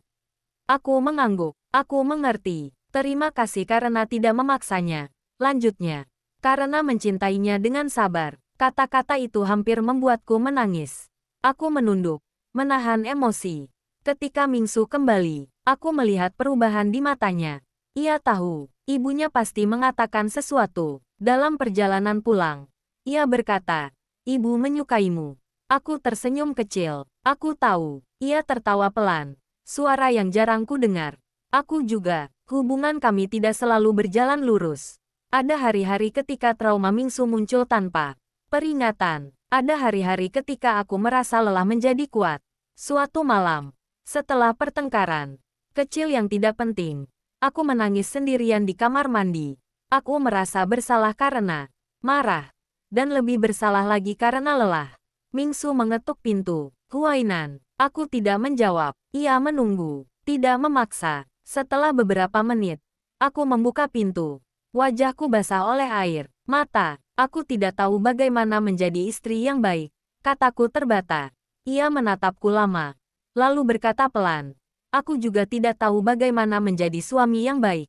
Aku mengangguk. Aku mengerti. Terima kasih karena tidak memaksanya. Lanjutnya, karena mencintainya dengan sabar. Kata-kata itu hampir membuatku menangis. Aku menunduk, menahan emosi. Ketika Mingsu kembali, aku melihat perubahan di matanya. Ia tahu, ibunya pasti mengatakan sesuatu. Dalam perjalanan pulang, ia berkata, ibu menyukaimu. Aku tersenyum kecil. Aku tahu. Ia tertawa pelan. Suara yang jarang ku dengar. Aku juga. Hubungan kami tidak selalu berjalan lurus. Ada hari-hari ketika trauma Mingsu muncul tanpa peringatan. Ada hari-hari ketika aku merasa lelah menjadi kuat. Suatu malam, setelah pertengkaran kecil yang tidak penting, aku menangis sendirian di kamar mandi. Aku merasa bersalah karena marah, dan lebih bersalah lagi karena lelah. Mingsu mengetuk pintu. Huainan. Aku tidak menjawab. Ia menunggu, tidak memaksa. Setelah beberapa menit, aku membuka pintu. Wajahku basah oleh air mata. Aku tidak tahu bagaimana menjadi istri yang baik. Kataku terbata. Ia menatapku lama, lalu berkata pelan, aku juga tidak tahu bagaimana menjadi suami yang baik.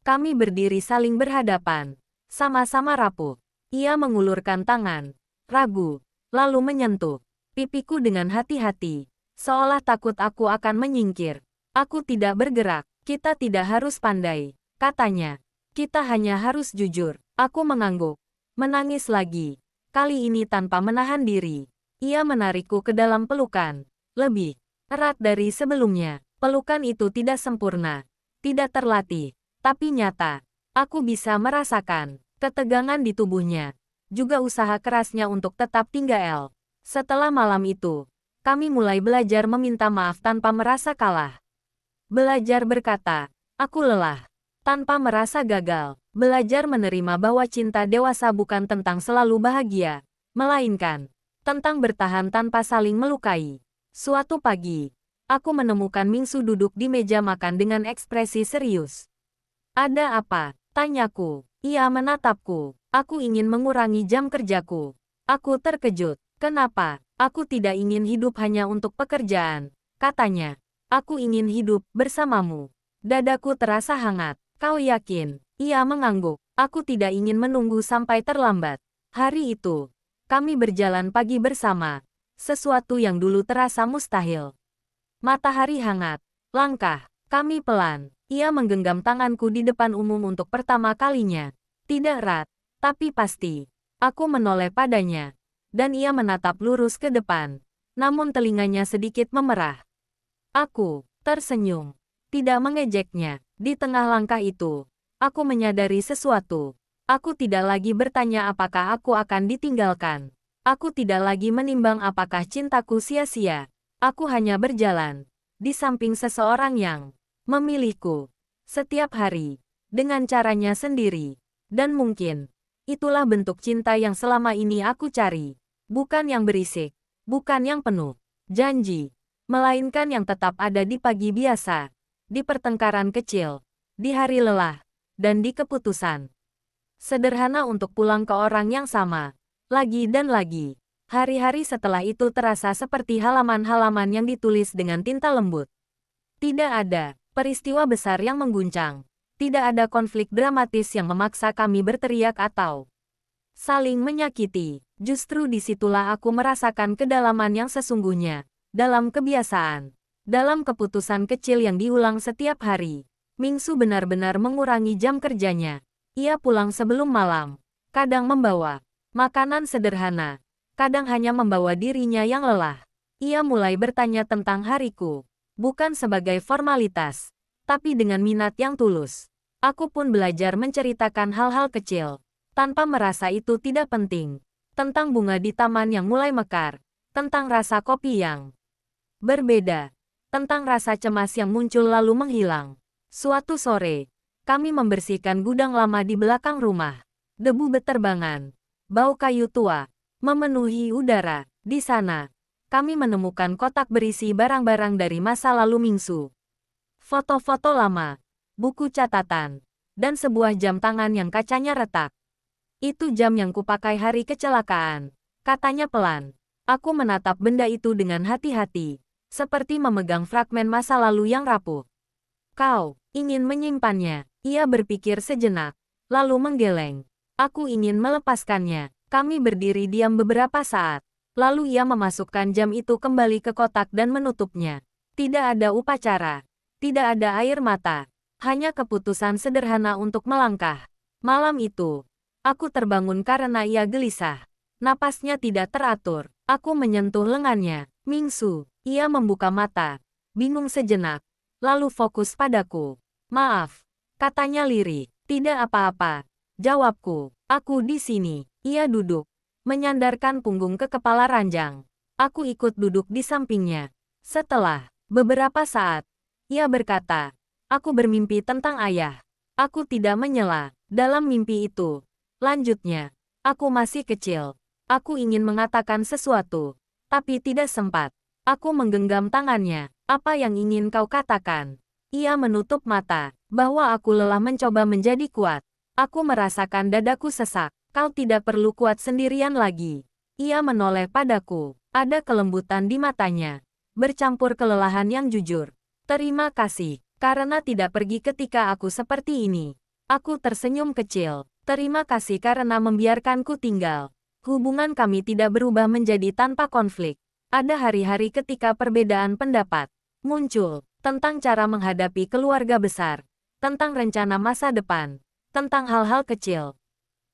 Kami berdiri saling berhadapan, sama-sama rapuh. Ia mengulurkan tangan, ragu, lalu menyentuh pipiku dengan hati-hati, seolah takut aku akan menyingkir. Aku tidak bergerak. Kita tidak harus pandai, katanya. Kita hanya harus jujur. Aku mengangguk, menangis lagi. Kali ini tanpa menahan diri. Ia menarikku ke dalam pelukan, lebih erat dari sebelumnya. Pelukan itu tidak sempurna, tidak terlatih, tapi nyata. Aku bisa merasakan ketegangan di tubuhnya, juga usaha kerasnya untuk tetap tinggal. Setelah malam itu, kami mulai belajar meminta maaf tanpa merasa kalah. Belajar berkata, aku lelah. Tanpa merasa gagal, belajar menerima bahwa cinta dewasa bukan tentang selalu bahagia, melainkan tentang bertahan tanpa saling melukai. Suatu pagi, aku menemukan Mingsu duduk di meja makan dengan ekspresi serius. Ada apa? Tanyaku. Ia menatapku. Aku ingin mengurangi jam kerjaku. Aku terkejut. Kenapa? Aku tidak ingin hidup hanya untuk pekerjaan, katanya. Aku ingin hidup bersamamu. Dadaku terasa hangat. Kau yakin? Ia mengangguk. Aku tidak ingin menunggu sampai terlambat. Hari itu, kami berjalan pagi bersama. Sesuatu yang dulu terasa mustahil. Matahari hangat. Langkah kami pelan. Ia menggenggam tanganku di depan umum untuk pertama kalinya. Tidak erat, tapi pasti. Aku menoleh padanya. Dan ia menatap lurus ke depan. Namun telinganya sedikit memerah. Aku tersenyum. Tidak mengejeknya. Di tengah langkah itu, aku menyadari sesuatu. Aku tidak lagi bertanya apakah aku akan ditinggalkan. Aku tidak lagi menimbang apakah cintaku sia-sia. Aku hanya berjalan di samping seseorang yang memilihku setiap hari dengan caranya sendiri. Dan mungkin itulah bentuk cinta yang selama ini aku cari. Bukan yang berisik, bukan yang penuh janji, melainkan yang tetap ada di pagi biasa, di pertengkaran kecil, di hari lelah, dan di keputusan sederhana untuk pulang ke orang yang sama, lagi dan lagi. Hari-hari setelah itu terasa seperti halaman-halaman yang ditulis dengan tinta lembut. Tidak ada peristiwa besar yang mengguncang. Tidak ada konflik dramatis yang memaksa kami berteriak atau saling menyakiti. Justru disitulah aku merasakan kedalaman yang sesungguhnya. Dalam kebiasaan. Dalam keputusan kecil yang diulang setiap hari. Mingsu benar-benar mengurangi jam kerjanya. Ia pulang sebelum malam. Kadang membawa makanan sederhana. Kadang hanya membawa dirinya yang lelah. Ia mulai bertanya tentang hariku. Bukan sebagai formalitas. Tapi dengan minat yang tulus. Aku pun belajar menceritakan hal-hal kecil. Tanpa merasa itu tidak penting. Tentang bunga di taman yang mulai mekar. Tentang rasa kopi yang berbeda. Tentang rasa cemas yang muncul lalu menghilang. Suatu sore, kami membersihkan gudang lama di belakang rumah. Debu beterbangan. Bau kayu tua memenuhi udara. Di sana, kami menemukan kotak berisi barang-barang dari masa lalu Mingsu. Foto-foto lama, buku catatan, dan sebuah jam tangan yang kacanya retak. Itu jam yang kupakai hari kecelakaan, katanya pelan. Aku menatap benda itu dengan hati-hati, seperti memegang fragmen masa lalu yang rapuh. Kau ingin menyimpannya, ia berpikir sejenak, lalu menggeleng. Aku ingin melepaskannya. Kami berdiri diam beberapa saat. Lalu ia memasukkan jam itu kembali ke kotak dan menutupnya. Tidak ada upacara. Tidak ada air mata. Hanya keputusan sederhana untuk melangkah. Malam itu, aku terbangun karena ia gelisah. Napasnya tidak teratur. Aku menyentuh lengannya. Mingsu. Ia membuka mata. Bingung sejenak. Lalu fokus padaku. Maaf. Katanya lirih. Tidak apa-apa. Jawabku. Aku di sini. Ia duduk. Menyandarkan punggung ke kepala ranjang. Aku ikut duduk di sampingnya. Setelah beberapa saat, ia berkata, aku bermimpi tentang ayah. Aku tidak menyela. Dalam mimpi itu, lanjutnya, aku masih kecil. Aku ingin mengatakan sesuatu, tapi tidak sempat. Aku menggenggam tangannya. Apa yang ingin kau katakan? Ia menutup mata, bahwa aku lelah mencoba menjadi kuat. Aku merasakan dadaku sesak. Kau tidak perlu kuat sendirian lagi. Ia menoleh padaku. Ada kelembutan di matanya. Bercampur kelelahan yang jujur. Terima kasih, karena tidak pergi ketika aku seperti ini. Aku tersenyum kecil. Terima kasih karena membiarkanku tinggal. Hubungan kami tidak berubah menjadi tanpa konflik. Ada hari-hari ketika perbedaan pendapat muncul. Tentang cara menghadapi keluarga besar. Tentang rencana masa depan. Tentang hal-hal kecil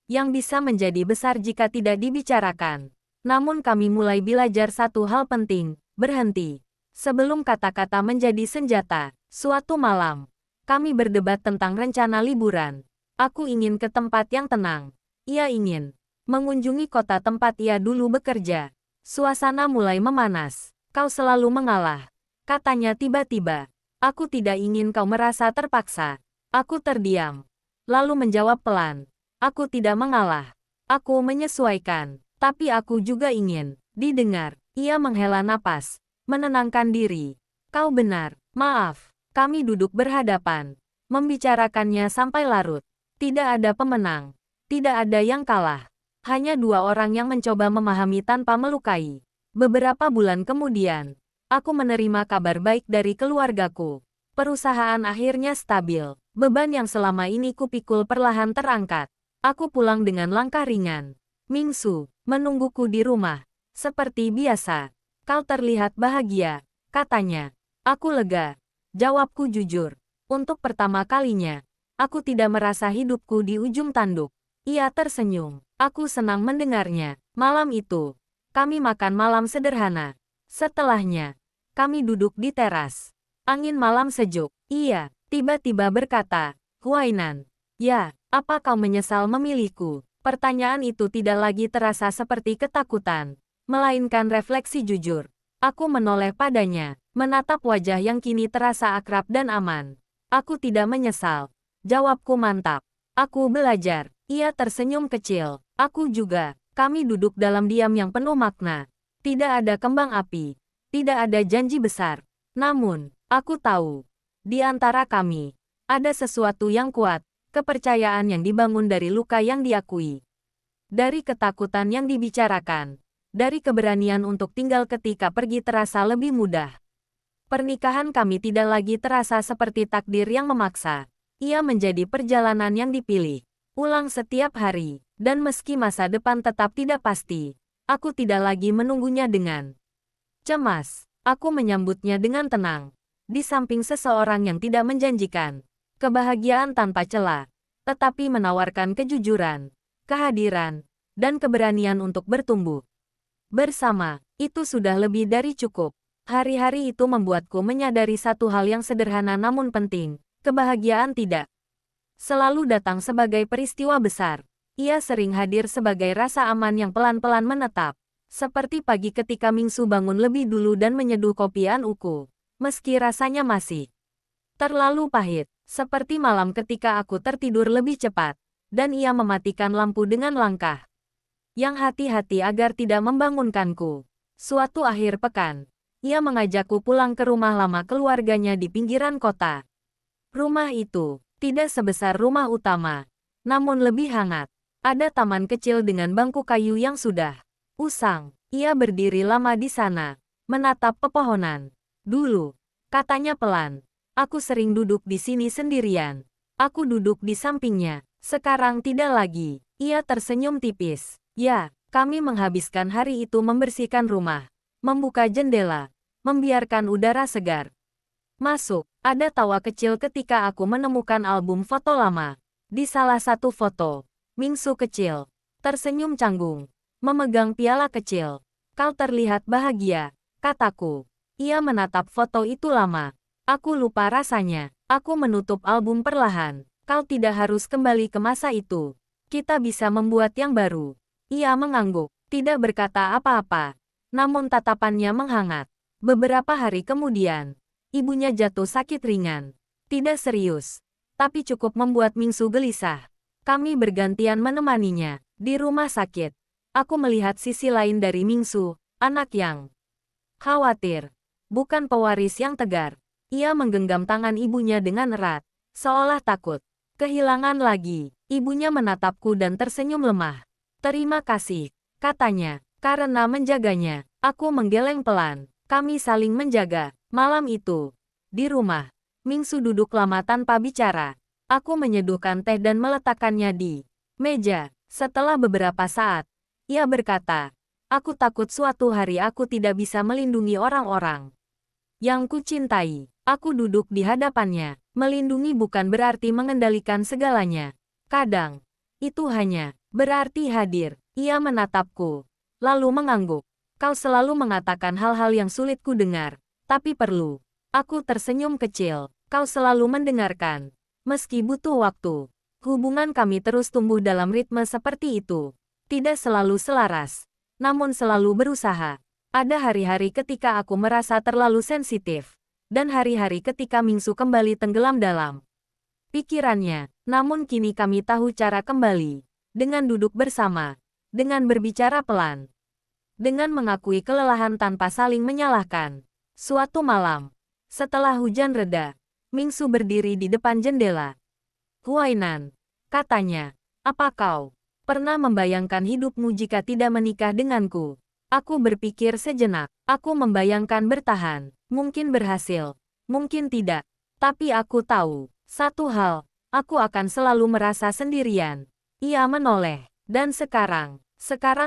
yang bisa menjadi besar jika tidak dibicarakan. Namun kami mulai belajar satu hal penting, berhenti. Sebelum kata-kata menjadi senjata, suatu malam, kami berdebat tentang rencana liburan. Aku ingin ke tempat yang tenang. Ia ingin mengunjungi kota tempat ia dulu bekerja. Suasana mulai memanas. Kau selalu mengalah, katanya tiba-tiba. Aku tidak ingin kau merasa terpaksa. Aku terdiam. Lalu menjawab pelan. Aku tidak mengalah. Aku menyesuaikan. Tapi aku juga ingin didengar. Ia menghela napas. Menenangkan diri. Kau benar. Maaf. Kami duduk berhadapan. Membicarakannya sampai larut. Tidak ada pemenang. Tidak ada yang kalah. Hanya dua orang yang mencoba memahami tanpa melukai. Beberapa bulan kemudian, aku menerima kabar baik dari keluargaku. Perusahaan akhirnya stabil. Beban yang selama ini kupikul perlahan terangkat. Aku pulang dengan langkah ringan. Mingsu menungguku di rumah. Seperti biasa. Kau terlihat bahagia, katanya. Aku lega. Jawabku jujur. Untuk pertama kalinya, aku tidak merasa hidupku di ujung tanduk. Ia tersenyum. Aku senang mendengarnya. Malam itu, kami makan malam sederhana. Setelahnya, kami duduk di teras. Angin malam sejuk. Ia tiba-tiba berkata, Huainan. Ya, apa kau menyesal memilihku? Pertanyaan itu tidak lagi terasa seperti ketakutan, melainkan refleksi jujur. Aku menoleh padanya, menatap wajah yang kini terasa akrab dan aman. Aku tidak menyesal. Jawabku mantap. Aku belajar. Ia tersenyum kecil. Aku juga. Kami duduk dalam diam yang penuh makna. Tidak ada kembang api. Tidak ada janji besar. Namun, aku tahu. Di antara kami, ada sesuatu yang kuat. Kepercayaan yang dibangun dari luka yang diakui. Dari ketakutan yang dibicarakan. Dari keberanian untuk tinggal ketika pergi terasa lebih mudah. Pernikahan kami tidak lagi terasa seperti takdir yang memaksa. Ia menjadi perjalanan yang dipilih. Ulang setiap hari. Dan meski masa depan tetap tidak pasti, aku tidak lagi menunggunya dengan cemas. Aku menyambutnya dengan tenang. Di samping seseorang yang tidak menjanjikan kebahagiaan tanpa celah, tetapi menawarkan kejujuran, kehadiran, dan keberanian untuk bertumbuh. Bersama, itu sudah lebih dari cukup. Hari-hari itu membuatku menyadari satu hal yang sederhana namun penting. Kebahagiaan tidak selalu datang sebagai peristiwa besar. Ia sering hadir sebagai rasa aman yang pelan-pelan menetap. Seperti pagi ketika Mingsu bangun lebih dulu dan menyeduh kopi An-uku. Meski rasanya masih terlalu pahit. Seperti malam ketika aku tertidur lebih cepat. Dan ia mematikan lampu dengan langkah yang hati-hati agar tidak membangunkanku. Suatu akhir pekan, ia mengajakku pulang ke rumah lama keluarganya di pinggiran kota. Rumah itu tidak sebesar rumah utama, namun lebih hangat. Ada taman kecil dengan bangku kayu yang sudah usang. Ia berdiri lama di sana, menatap pepohonan. Dulu, katanya pelan, aku sering duduk di sini sendirian. Aku duduk di sampingnya. Sekarang tidak lagi. Ia tersenyum tipis. Ya, kami menghabiskan hari itu membersihkan rumah, membuka jendela, membiarkan udara segar masuk. Ada tawa kecil ketika aku menemukan album foto lama. Di salah satu foto, Mingsu kecil, tersenyum canggung, memegang piala kecil. Kau terlihat bahagia, kataku. Ia menatap foto itu lama. Aku lupa rasanya. Aku menutup album perlahan. Kau tidak harus kembali ke masa itu. Kita bisa membuat yang baru. Ia mengangguk, tidak berkata apa-apa. Namun tatapannya menghangat. Beberapa hari kemudian, ibunya jatuh sakit ringan. Tidak serius, tapi cukup membuat Mingsu gelisah. Kami bergantian menemaninya. Di rumah sakit, aku melihat sisi lain dari Mingsu, anak yang khawatir. Bukan pewaris yang tegar. Ia menggenggam tangan ibunya dengan erat, seolah takut kehilangan lagi. Ibunya menatapku dan tersenyum lemah. Terima kasih, katanya, karena menjaganya. Aku menggeleng pelan. Kami saling menjaga. Malam itu, di rumah, Mingsu duduk lama tanpa bicara. Aku menyeduhkan teh dan meletakkannya di meja. Setelah beberapa saat, ia berkata, aku takut suatu hari aku tidak bisa melindungi orang-orang yang kucintai. Aku duduk di hadapannya. Melindungi bukan berarti mengendalikan segalanya. Kadang, itu hanya berarti hadir. Ia menatapku, lalu mengangguk. Kau selalu mengatakan hal-hal yang sulit ku dengar, tapi perlu. Aku tersenyum kecil. Kau selalu mendengarkan. Meski butuh waktu, hubungan kami terus tumbuh dalam ritme seperti itu. Tidak selalu selaras, namun selalu berusaha. Ada hari-hari ketika aku merasa terlalu sensitif. dan hari-hari ketika Mingsu kembali tenggelam dalam pikirannya. Namun kini kami tahu cara kembali. Dengan duduk bersama. Dengan berbicara pelan. Dengan mengakui kelelahan tanpa saling menyalahkan. Suatu malam, setelah hujan reda, Mingsu berdiri di depan jendela. Huainan, katanya, apa kau pernah membayangkan hidupmu jika tidak menikah denganku? Aku berpikir sejenak. Aku membayangkan bertahan. Mungkin berhasil. Mungkin tidak. Tapi aku tahu. Satu hal. Aku akan selalu merasa sendirian. Ia menoleh. Dan sekarang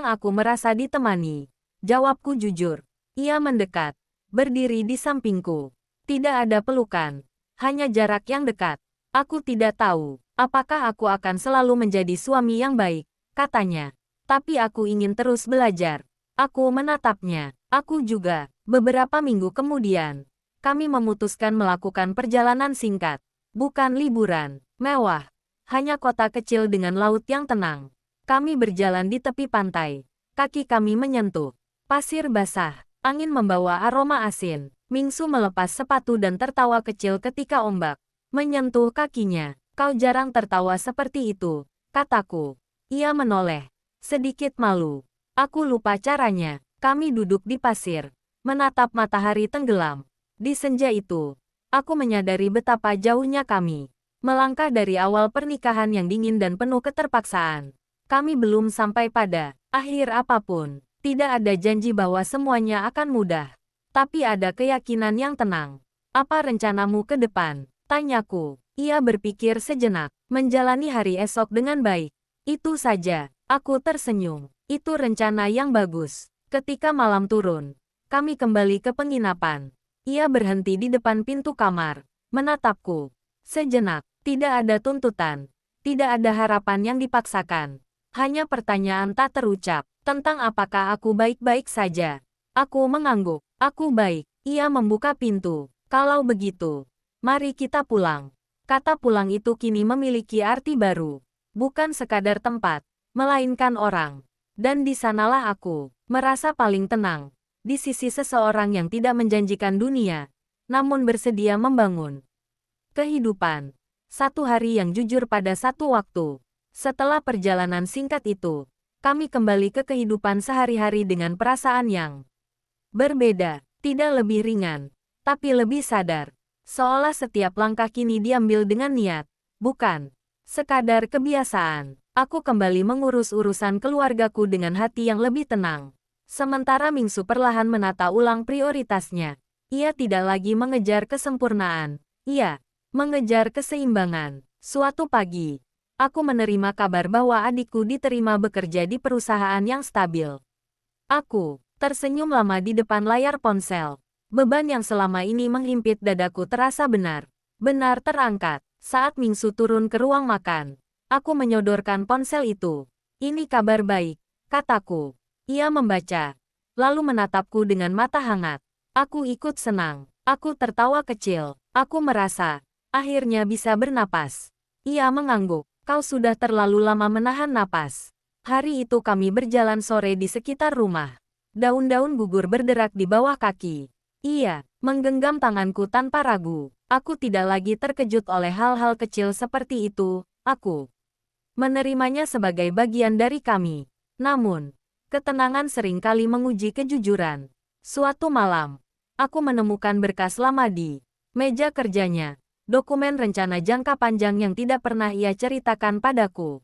aku merasa ditemani. Jawabku jujur. Ia mendekat. Berdiri di sampingku. Tidak ada pelukan. Hanya jarak yang dekat. Aku tidak tahu. Apakah aku akan selalu menjadi suami yang baik? Katanya. Tapi aku ingin terus belajar. Aku menatapnya. Aku juga. Beberapa minggu kemudian, kami memutuskan melakukan perjalanan singkat. Bukan liburan mewah. Hanya kota kecil dengan laut yang tenang. Kami berjalan di tepi pantai. Kaki kami menyentuh pasir basah. Angin membawa aroma asin. Mingsu melepas sepatu dan tertawa kecil ketika ombak menyentuh kakinya. Kau jarang tertawa seperti itu, kataku. Ia menoleh. Sedikit malu. Aku lupa caranya. Kami duduk di pasir. Menatap matahari tenggelam. Di senja itu, aku menyadari betapa jauhnya kami. Melangkah dari awal pernikahan yang dingin dan penuh keterpaksaan. Kami belum sampai pada akhir apapun. Tidak ada janji bahwa semuanya akan mudah. Tapi ada keyakinan yang tenang. Apa rencanamu ke depan? Tanyaku. Ia berpikir sejenak. Menjalani hari esok dengan baik. Itu saja. Aku tersenyum. Itu rencana yang bagus. Ketika malam turun, kami kembali ke penginapan. Ia berhenti di depan pintu kamar. Menatapku. Sejenak. Tidak ada tuntutan. Tidak ada harapan yang dipaksakan. Hanya pertanyaan tak terucap. Tentang apakah aku baik-baik saja. Aku mengangguk. Aku baik. Ia membuka pintu. Kalau begitu, mari kita pulang. Kata pulang itu kini memiliki arti baru. Bukan sekadar tempat, melainkan orang. Dan di sanalah aku merasa paling tenang. Di sisi seseorang yang tidak menjanjikan dunia, namun bersedia membangun kehidupan. Satu hari yang jujur pada satu waktu. Setelah perjalanan singkat itu, kami kembali ke kehidupan sehari-hari dengan perasaan yang berbeda. Tidak lebih ringan, tapi lebih sadar. Seolah setiap langkah kini diambil dengan niat, bukan sekadar kebiasaan. Aku kembali mengurus urusan keluargaku dengan hati yang lebih tenang. Sementara Mingsu perlahan menata ulang prioritasnya. Ia tidak lagi mengejar kesempurnaan. Ia mengejar keseimbangan. Suatu pagi, aku menerima kabar bahwa adikku diterima bekerja di perusahaan yang stabil. Aku tersenyum lama di depan layar ponsel. Beban yang selama ini menghimpit dadaku terasa benar terangkat. Saat Mingsu turun ke ruang makan, aku menyodorkan ponsel itu. Ini kabar baik, kataku. Ia membaca, lalu menatapku dengan mata hangat. Aku ikut senang. Aku tertawa kecil. Aku merasa, akhirnya bisa bernapas. Ia mengangguk. Kau sudah terlalu lama menahan napas. Hari itu kami berjalan sore di sekitar rumah. Daun-daun gugur berderak di bawah kaki. Ia menggenggam tanganku tanpa ragu. Aku tidak lagi terkejut oleh hal-hal kecil seperti itu. Aku menerimanya sebagai bagian dari kami. Namun, ketenangan seringkali menguji kejujuran. Suatu malam, aku menemukan berkas lama di meja kerjanya. Dokumen rencana jangka panjang yang tidak pernah ia ceritakan padaku.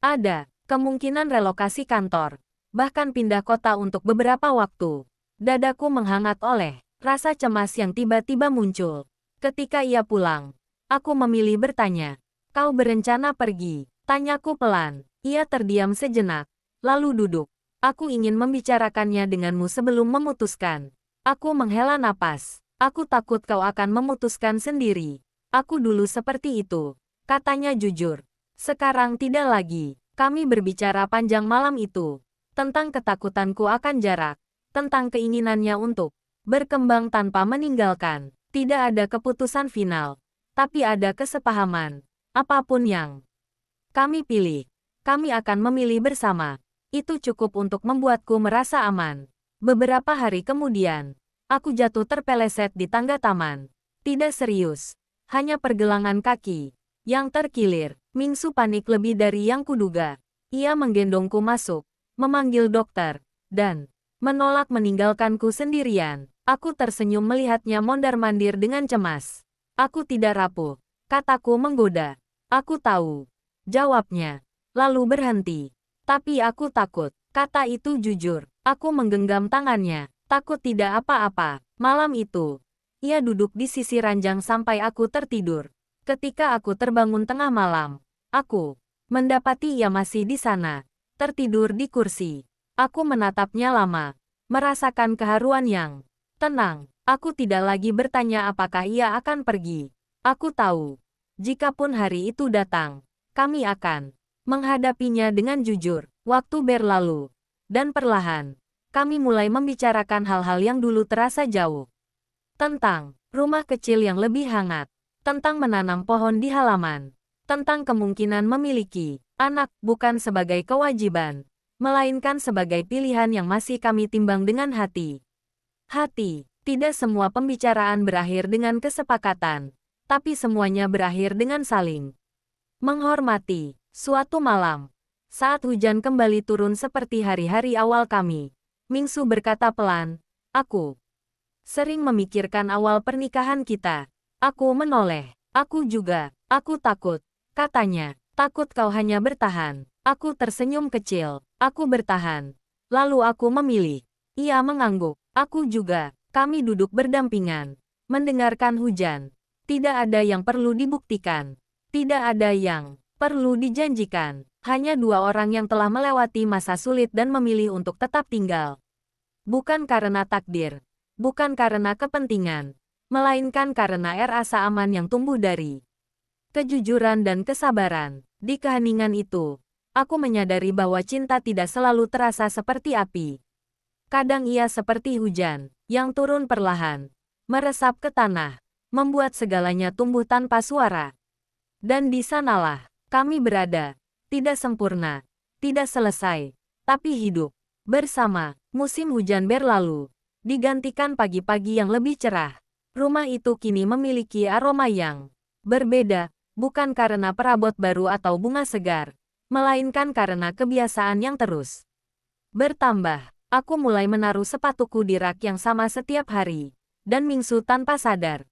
Ada kemungkinan relokasi kantor. Bahkan pindah kota untuk beberapa waktu. Dadaku menghangat oleh rasa cemas yang tiba-tiba muncul. Ketika ia pulang, aku memilih bertanya, "Kau berencana pergi?" Tanyaku pelan. Ia terdiam sejenak, lalu duduk. "Aku ingin membicarakannya denganmu sebelum memutuskan." Aku menghela napas. "Aku takut kau akan memutuskan sendiri." "Aku dulu seperti itu," katanya jujur. "Sekarang tidak lagi." Kami berbicara panjang malam itu. Tentang ketakutanku akan jarak, tentang keinginannya untuk berkembang tanpa meninggalkan. Tidak ada keputusan final, tapi ada kesepahaman. Apapun yang kami pilih, kami akan memilih bersama. Itu cukup untuk membuatku merasa aman. Beberapa hari kemudian, Aku jatuh terpeleset di tangga taman. Tidak serius. Hanya pergelangan kaki yang terkilir. Mingsu panik lebih dari yang kuduga. Ia menggendongku masuk, memanggil dokter, dan menolak meninggalkanku sendirian. Aku tersenyum melihatnya mondar-mandir dengan cemas. Aku tidak rapuh, kataku menggoda. Aku tahu, jawabnya. Lalu berhenti. Tapi aku takut. Kata itu jujur. Aku menggenggam tangannya. Takut tidak apa-apa. Malam itu, ia duduk di sisi ranjang sampai aku tertidur. Ketika aku terbangun tengah malam, aku mendapati ia masih di sana, tertidur di kursi. Aku menatapnya lama, merasakan keharuan yang tenang. Aku tidak lagi bertanya apakah ia akan pergi. Aku tahu, jikapun hari itu datang, kami akan menghadapinya dengan jujur. Waktu berlalu, dan perlahan, kami mulai membicarakan hal-hal yang dulu terasa jauh. Tentang rumah kecil yang lebih hangat, tentang menanam pohon di halaman, tentang kemungkinan memiliki anak bukan sebagai kewajiban, melainkan sebagai pilihan yang masih kami timbang dengan hati. Tidak semua pembicaraan berakhir dengan kesepakatan, tapi semuanya berakhir dengan saling menghormati. Suatu malam, saat hujan kembali turun seperti hari-hari awal kami, Mingsu berkata pelan, "Aku sering memikirkan awal pernikahan kita." Aku menoleh. "Aku juga. Aku takut," katanya. "Takut kau hanya bertahan." Aku tersenyum kecil. "Aku bertahan. Lalu aku memilih." Ia mengangguk. "Aku juga." Kami duduk berdampingan, mendengarkan hujan. Tidak ada yang perlu dibuktikan. Tidak ada yang perlu dijanjikan. Hanya dua orang yang telah melewati masa sulit dan memilih untuk tetap tinggal. Bukan karena takdir. Bukan karena kepentingan, melainkan karena rasa aman yang tumbuh dari kejujuran dan kesabaran. Di keheningan itu, aku menyadari bahwa cinta tidak selalu terasa seperti api. Kadang ia seperti hujan, yang turun perlahan, meresap ke tanah, membuat segalanya tumbuh tanpa suara. Dan di sanalah, kami berada. Tidak sempurna, tidak selesai, tapi hidup. Bersama, musim hujan berlalu, digantikan pagi-pagi yang lebih cerah. Rumah itu kini memiliki aroma yang berbeda, bukan karena perabot baru atau bunga segar, melainkan karena kebiasaan yang terus bertambah. Aku mulai menaruh sepatuku di rak yang sama setiap hari, dan Mingsu tanpa sadar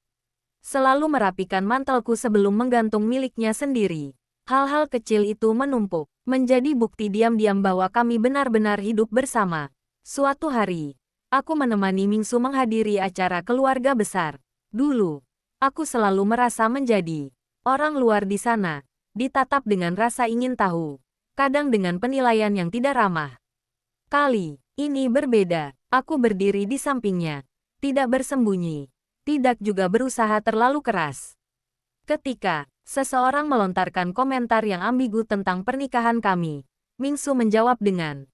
selalu merapikan mantelku sebelum menggantung miliknya sendiri. Hal-hal kecil itu menumpuk, menjadi bukti diam-diam bahwa kami benar-benar hidup bersama. Suatu hari, aku menemani Mingsu menghadiri acara keluarga besar. Dulu, aku selalu merasa menjadi orang luar di sana, ditatap dengan rasa ingin tahu, kadang dengan penilaian yang tidak ramah. Kali ini berbeda, aku berdiri di sampingnya, tidak bersembunyi, tidak juga berusaha terlalu keras. Ketika seseorang melontarkan komentar yang ambigu tentang pernikahan kami, Mingsu menjawab dengan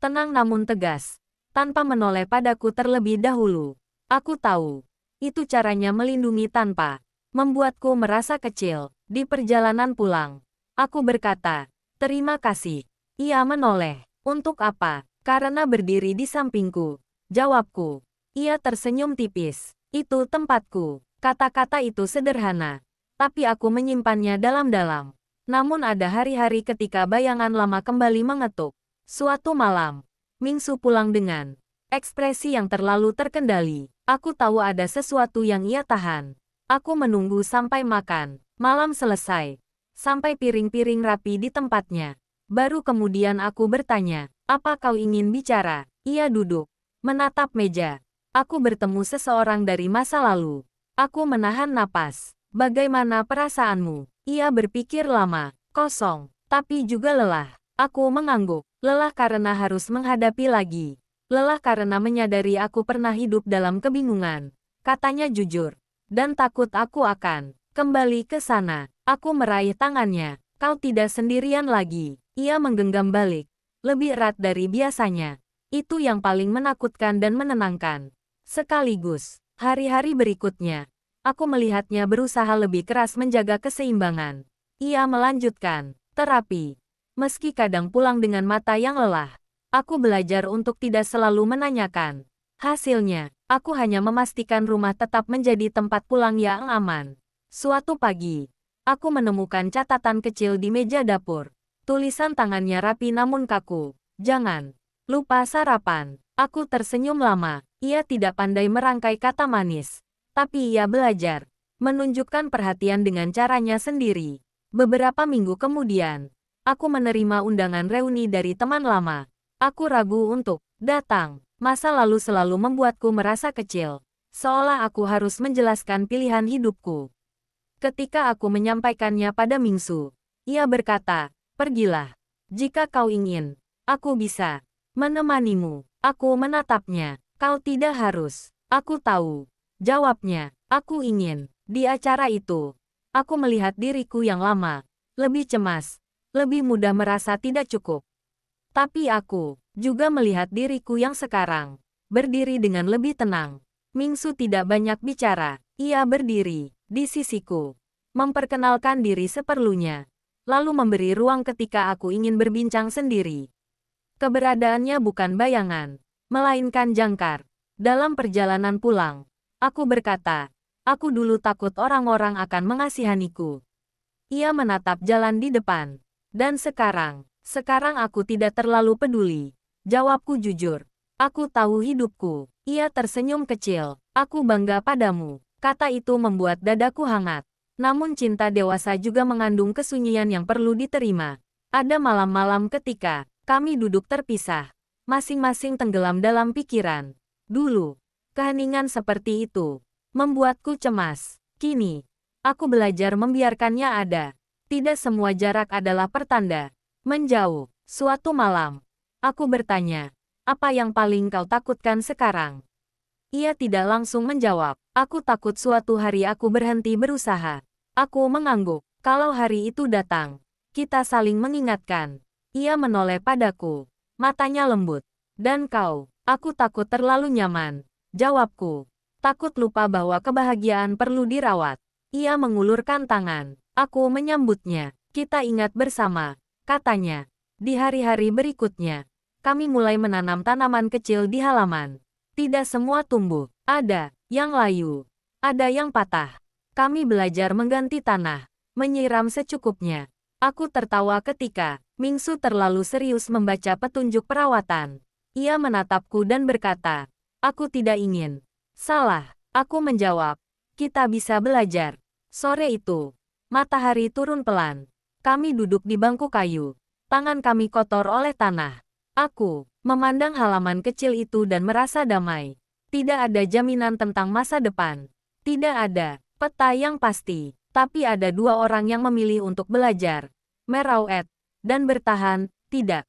tenang namun tegas, tanpa menoleh padaku terlebih dahulu. Aku tahu, itu caranya melindungi tanpa membuatku merasa kecil. Di perjalanan pulang, aku berkata, "Terima kasih." Ia menoleh. "Untuk apa?" "Karena berdiri di sampingku," jawabku. Ia tersenyum tipis. "Itu tempatku." Kata-kata itu sederhana, tapi aku menyimpannya dalam-dalam. Namun ada hari-hari ketika bayangan lama kembali mengetuk. Suatu malam, Mingsu pulang dengan ekspresi yang terlalu terkendali. Aku tahu ada sesuatu yang ia tahan. Aku menunggu sampai makan malam selesai, sampai piring-piring rapi di tempatnya. Baru kemudian aku bertanya, "Apa kau ingin bicara?" Ia duduk, menatap meja. "Aku bertemu seseorang dari masa lalu." Aku menahan napas. "Bagaimana perasaanmu?" Ia berpikir lama, kosong, tapi juga lelah. Aku mengangguk. Lelah karena harus menghadapi lagi. Lelah karena menyadari aku pernah hidup dalam kebingungan. Katanya jujur. Dan takut aku akan kembali ke sana. Aku meraih tangannya. "Kau tidak sendirian lagi." Ia menggenggam balik, lebih erat dari biasanya. Itu yang paling menakutkan dan menenangkan. Sekaligus, hari-hari berikutnya, aku melihatnya berusaha lebih keras menjaga keseimbangan. Ia melanjutkan terapi. Meski kadang pulang dengan mata yang lelah, aku belajar untuk tidak selalu menanyakan hasilnya. Aku hanya memastikan rumah tetap menjadi tempat pulang yang aman. Suatu pagi, aku menemukan catatan kecil di meja dapur. Tulisan tangannya rapi namun kaku. Jangan lupa sarapan. Aku tersenyum lama. Ia tidak pandai merangkai kata manis. Tapi ia belajar menunjukkan perhatian dengan caranya sendiri. Beberapa minggu kemudian, aku menerima undangan reuni dari teman lama. Aku ragu untuk datang. Masa lalu selalu membuatku merasa kecil. Seolah aku harus menjelaskan pilihan hidupku. Ketika aku menyampaikannya pada Mingsu, ia berkata, "Pergilah. Jika kau ingin, aku bisa menemanimu." Aku menatapnya. "Kau tidak harus." "Aku tahu." Jawabnya. "Aku ingin." Di acara itu, aku melihat diriku yang lama, lebih cemas, lebih mudah merasa tidak cukup. Tapi aku juga melihat diriku yang sekarang, berdiri dengan lebih tenang. Mingsu tidak banyak bicara. Ia berdiri di sisiku, memperkenalkan diri seperlunya, lalu memberi ruang ketika aku ingin berbincang sendiri. Keberadaannya bukan bayangan, melainkan jangkar. Dalam perjalanan pulang, aku berkata, aku dulu takut orang-orang akan mengasihaniku. Ia menatap jalan di depan. Dan sekarang aku tidak terlalu peduli. Jawabku jujur. Aku tahu hidupku. Ia tersenyum kecil. Aku bangga padamu. Kata itu membuat dadaku hangat. Namun cinta dewasa juga mengandung kesunyian yang perlu diterima. Ada malam-malam ketika kami duduk terpisah. Masing-masing tenggelam dalam pikiran. Dulu, keheningan seperti itu membuatku cemas. Kini, aku belajar membiarkannya ada. Tidak semua jarak adalah pertanda menjauh. Suatu malam, aku bertanya, apa yang paling kau takutkan sekarang? Ia tidak langsung menjawab. Aku takut suatu hari aku berhenti berusaha. Aku mengangguk. Kalau hari itu datang, kita saling mengingatkan. Ia menoleh padaku. Matanya lembut. Dan kau? Aku takut terlalu nyaman. Jawabku. Takut lupa bahwa kebahagiaan perlu dirawat. Ia mengulurkan tangan. Aku menyambutnya. Kita ingat bersama, katanya. Di hari-hari berikutnya, kami mulai menanam tanaman kecil di halaman. Tidak semua tumbuh. Ada yang layu. Ada yang patah. Kami belajar mengganti tanah. Menyiram secukupnya. Aku tertawa ketika Mingsu terlalu serius membaca petunjuk perawatan. Ia menatapku dan berkata, aku tidak ingin. Salah. Aku menjawab. Kita bisa belajar. Sore itu, matahari turun pelan. Kami duduk di bangku kayu. Tangan kami kotor oleh tanah. Aku memandang halaman kecil itu dan merasa damai. Tidak ada jaminan tentang masa depan. Tidak ada peta yang pasti. Tapi ada dua orang yang memilih untuk belajar. Merawat dan bertahan, tidak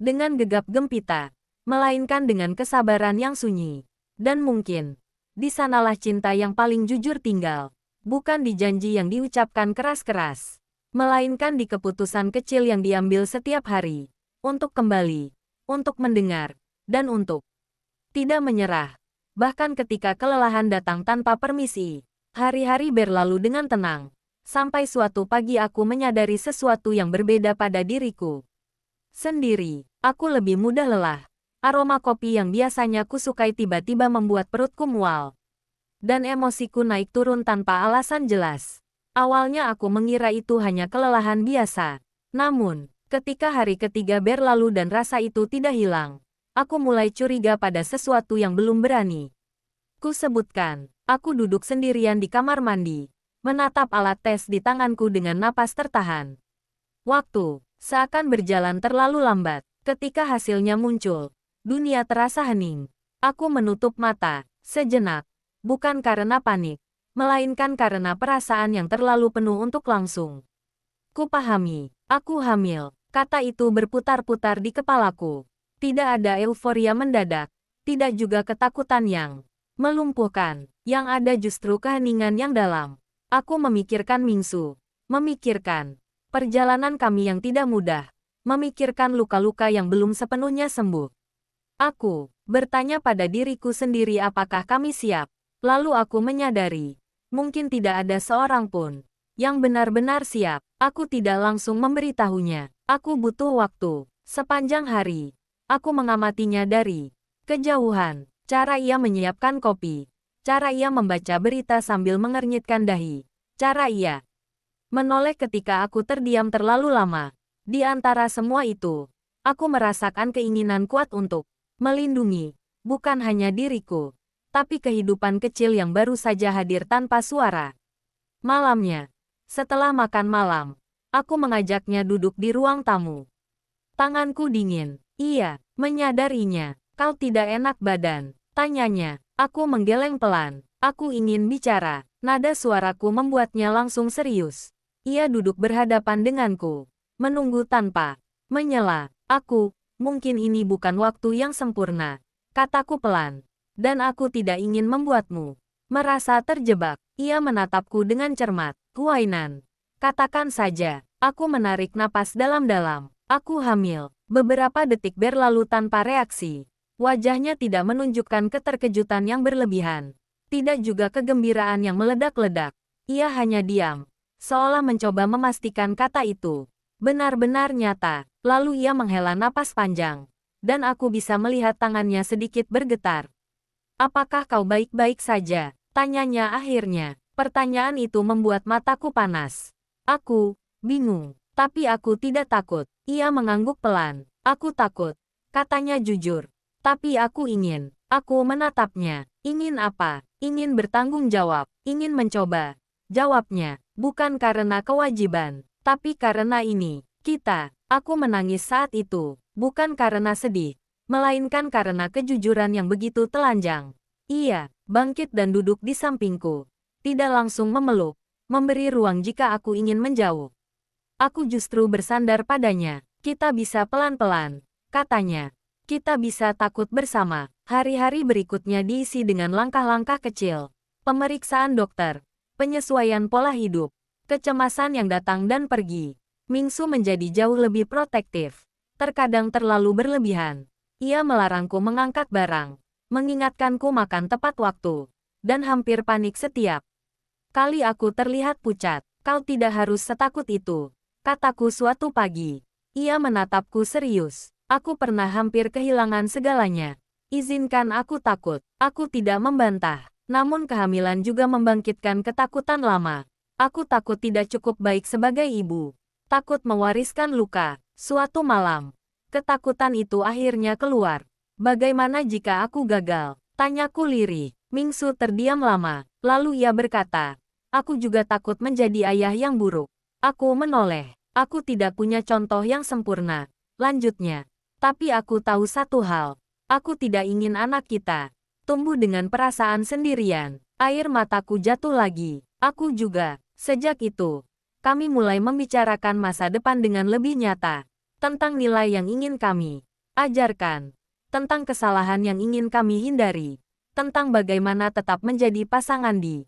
dengan gegap gempita, melainkan dengan kesabaran yang sunyi. Dan mungkin, di sanalah cinta yang paling jujur tinggal. Bukan di janji yang diucapkan keras-keras, melainkan di keputusan kecil yang diambil setiap hari. Untuk kembali, untuk mendengar, dan untuk tidak menyerah. Bahkan ketika kelelahan datang tanpa permisi, hari-hari berlalu dengan tenang. Sampai suatu pagi aku menyadari sesuatu yang berbeda pada diriku sendiri. Aku lebih mudah lelah. Aroma kopi yang biasanya kusukai tiba-tiba membuat perutku mual. Dan emosiku naik turun tanpa alasan jelas. Awalnya aku mengira itu hanya kelelahan biasa. Namun, ketika hari ketiga berlalu dan rasa itu tidak hilang, aku mulai curiga pada sesuatu yang belum berani ku sebutkan. Aku duduk sendirian di kamar mandi, menatap alat tes di tanganku dengan napas tertahan. Waktu seakan berjalan terlalu lambat. Ketika hasilnya muncul, dunia terasa hening. Aku menutup mata sejenak. Bukan karena panik, melainkan karena perasaan yang terlalu penuh untuk langsung. Kupahami, aku hamil. Kata itu berputar-putar di kepalaku. Tidak ada euforia mendadak, tidak juga ketakutan yang melumpuhkan. Yang ada justru keheningan yang dalam. Aku memikirkan Mingsu, memikirkan perjalanan kami yang tidak mudah, memikirkan luka-luka yang belum sepenuhnya sembuh. Aku bertanya pada diriku sendiri apakah kami siap. Lalu aku menyadari, mungkin tidak ada seorang pun yang benar-benar siap. Aku tidak langsung memberitahunya. Aku butuh waktu. Sepanjang hari, aku mengamatinya dari kejauhan. Cara ia menyiapkan kopi. Cara ia membaca berita sambil mengernyitkan dahi. Cara ia menoleh ketika aku terdiam terlalu lama. Di antara semua itu, aku merasakan keinginan kuat untuk melindungi, bukan hanya diriku, tapi kehidupan kecil yang baru saja hadir tanpa suara. Malamnya, setelah makan malam, aku mengajaknya duduk di ruang tamu. Tanganku dingin. Iya, menyadarinya. Kau tidak enak badan, tanyanya. Aku menggeleng pelan. Aku ingin bicara. Nada suaraku membuatnya langsung serius. Ia duduk berhadapan denganku, menunggu tanpa menyela. Mungkin ini bukan waktu yang sempurna, kataku pelan. Dan aku tidak ingin membuatmu merasa terjebak. Ia menatapku dengan cermat. Huainan, katakan saja. Aku menarik napas dalam-dalam. Aku hamil. Beberapa detik berlalu tanpa reaksi. Wajahnya tidak menunjukkan keterkejutan yang berlebihan. Tidak juga kegembiraan yang meledak-ledak. Ia hanya diam, seolah mencoba memastikan kata itu benar-benar nyata. Lalu ia menghela napas panjang. Dan aku bisa melihat tangannya sedikit bergetar. Apakah kau baik-baik saja? Tanyanya akhirnya. Pertanyaan itu membuat mataku panas. Aku bingung, tapi aku tidak takut. Ia mengangguk pelan. Aku takut, katanya jujur. Tapi aku ingin. Aku menatapnya. Ingin apa? Ingin bertanggung jawab. Ingin mencoba. Jawabnya, bukan karena kewajiban, tapi karena ini. Kita. Aku menangis saat itu. Bukan karena sedih, melainkan karena kejujuran yang begitu telanjang. Ia bangkit dan duduk di sampingku. Tidak langsung memeluk, memberi ruang jika aku ingin menjauh. Aku justru bersandar padanya. Kita bisa pelan-pelan, katanya. Kita bisa takut bersama. Hari-hari berikutnya diisi dengan langkah-langkah kecil. Pemeriksaan dokter, penyesuaian pola hidup, kecemasan yang datang dan pergi. Mingsu menjadi jauh lebih protektif. Terkadang terlalu berlebihan. Ia melarangku mengangkat barang, mengingatkanku makan tepat waktu, dan hampir panik setiap kali aku terlihat pucat. Kau tidak harus setakut itu, kataku suatu pagi. Ia menatapku serius. Aku pernah hampir kehilangan segalanya. Izinkan aku takut. Aku tidak membantah. Namun kehamilan juga membangkitkan ketakutan lama. Aku takut tidak cukup baik sebagai ibu. Takut mewariskan luka. Suatu malam, ketakutan itu akhirnya keluar. Bagaimana jika aku gagal? Tanyaku lirih. Mingsu terdiam lama. Lalu ia berkata, aku juga takut menjadi ayah yang buruk. Aku menoleh. Aku tidak punya contoh yang sempurna. Lanjutnya. Tapi aku tahu satu hal. Aku tidak ingin anak kita tumbuh dengan perasaan sendirian. Air mataku jatuh lagi. Aku juga. Sejak itu, kami mulai membicarakan masa depan dengan lebih nyata. Tentang nilai yang ingin kami ajarkan. Tentang kesalahan yang ingin kami hindari. Tentang bagaimana tetap menjadi pasangan di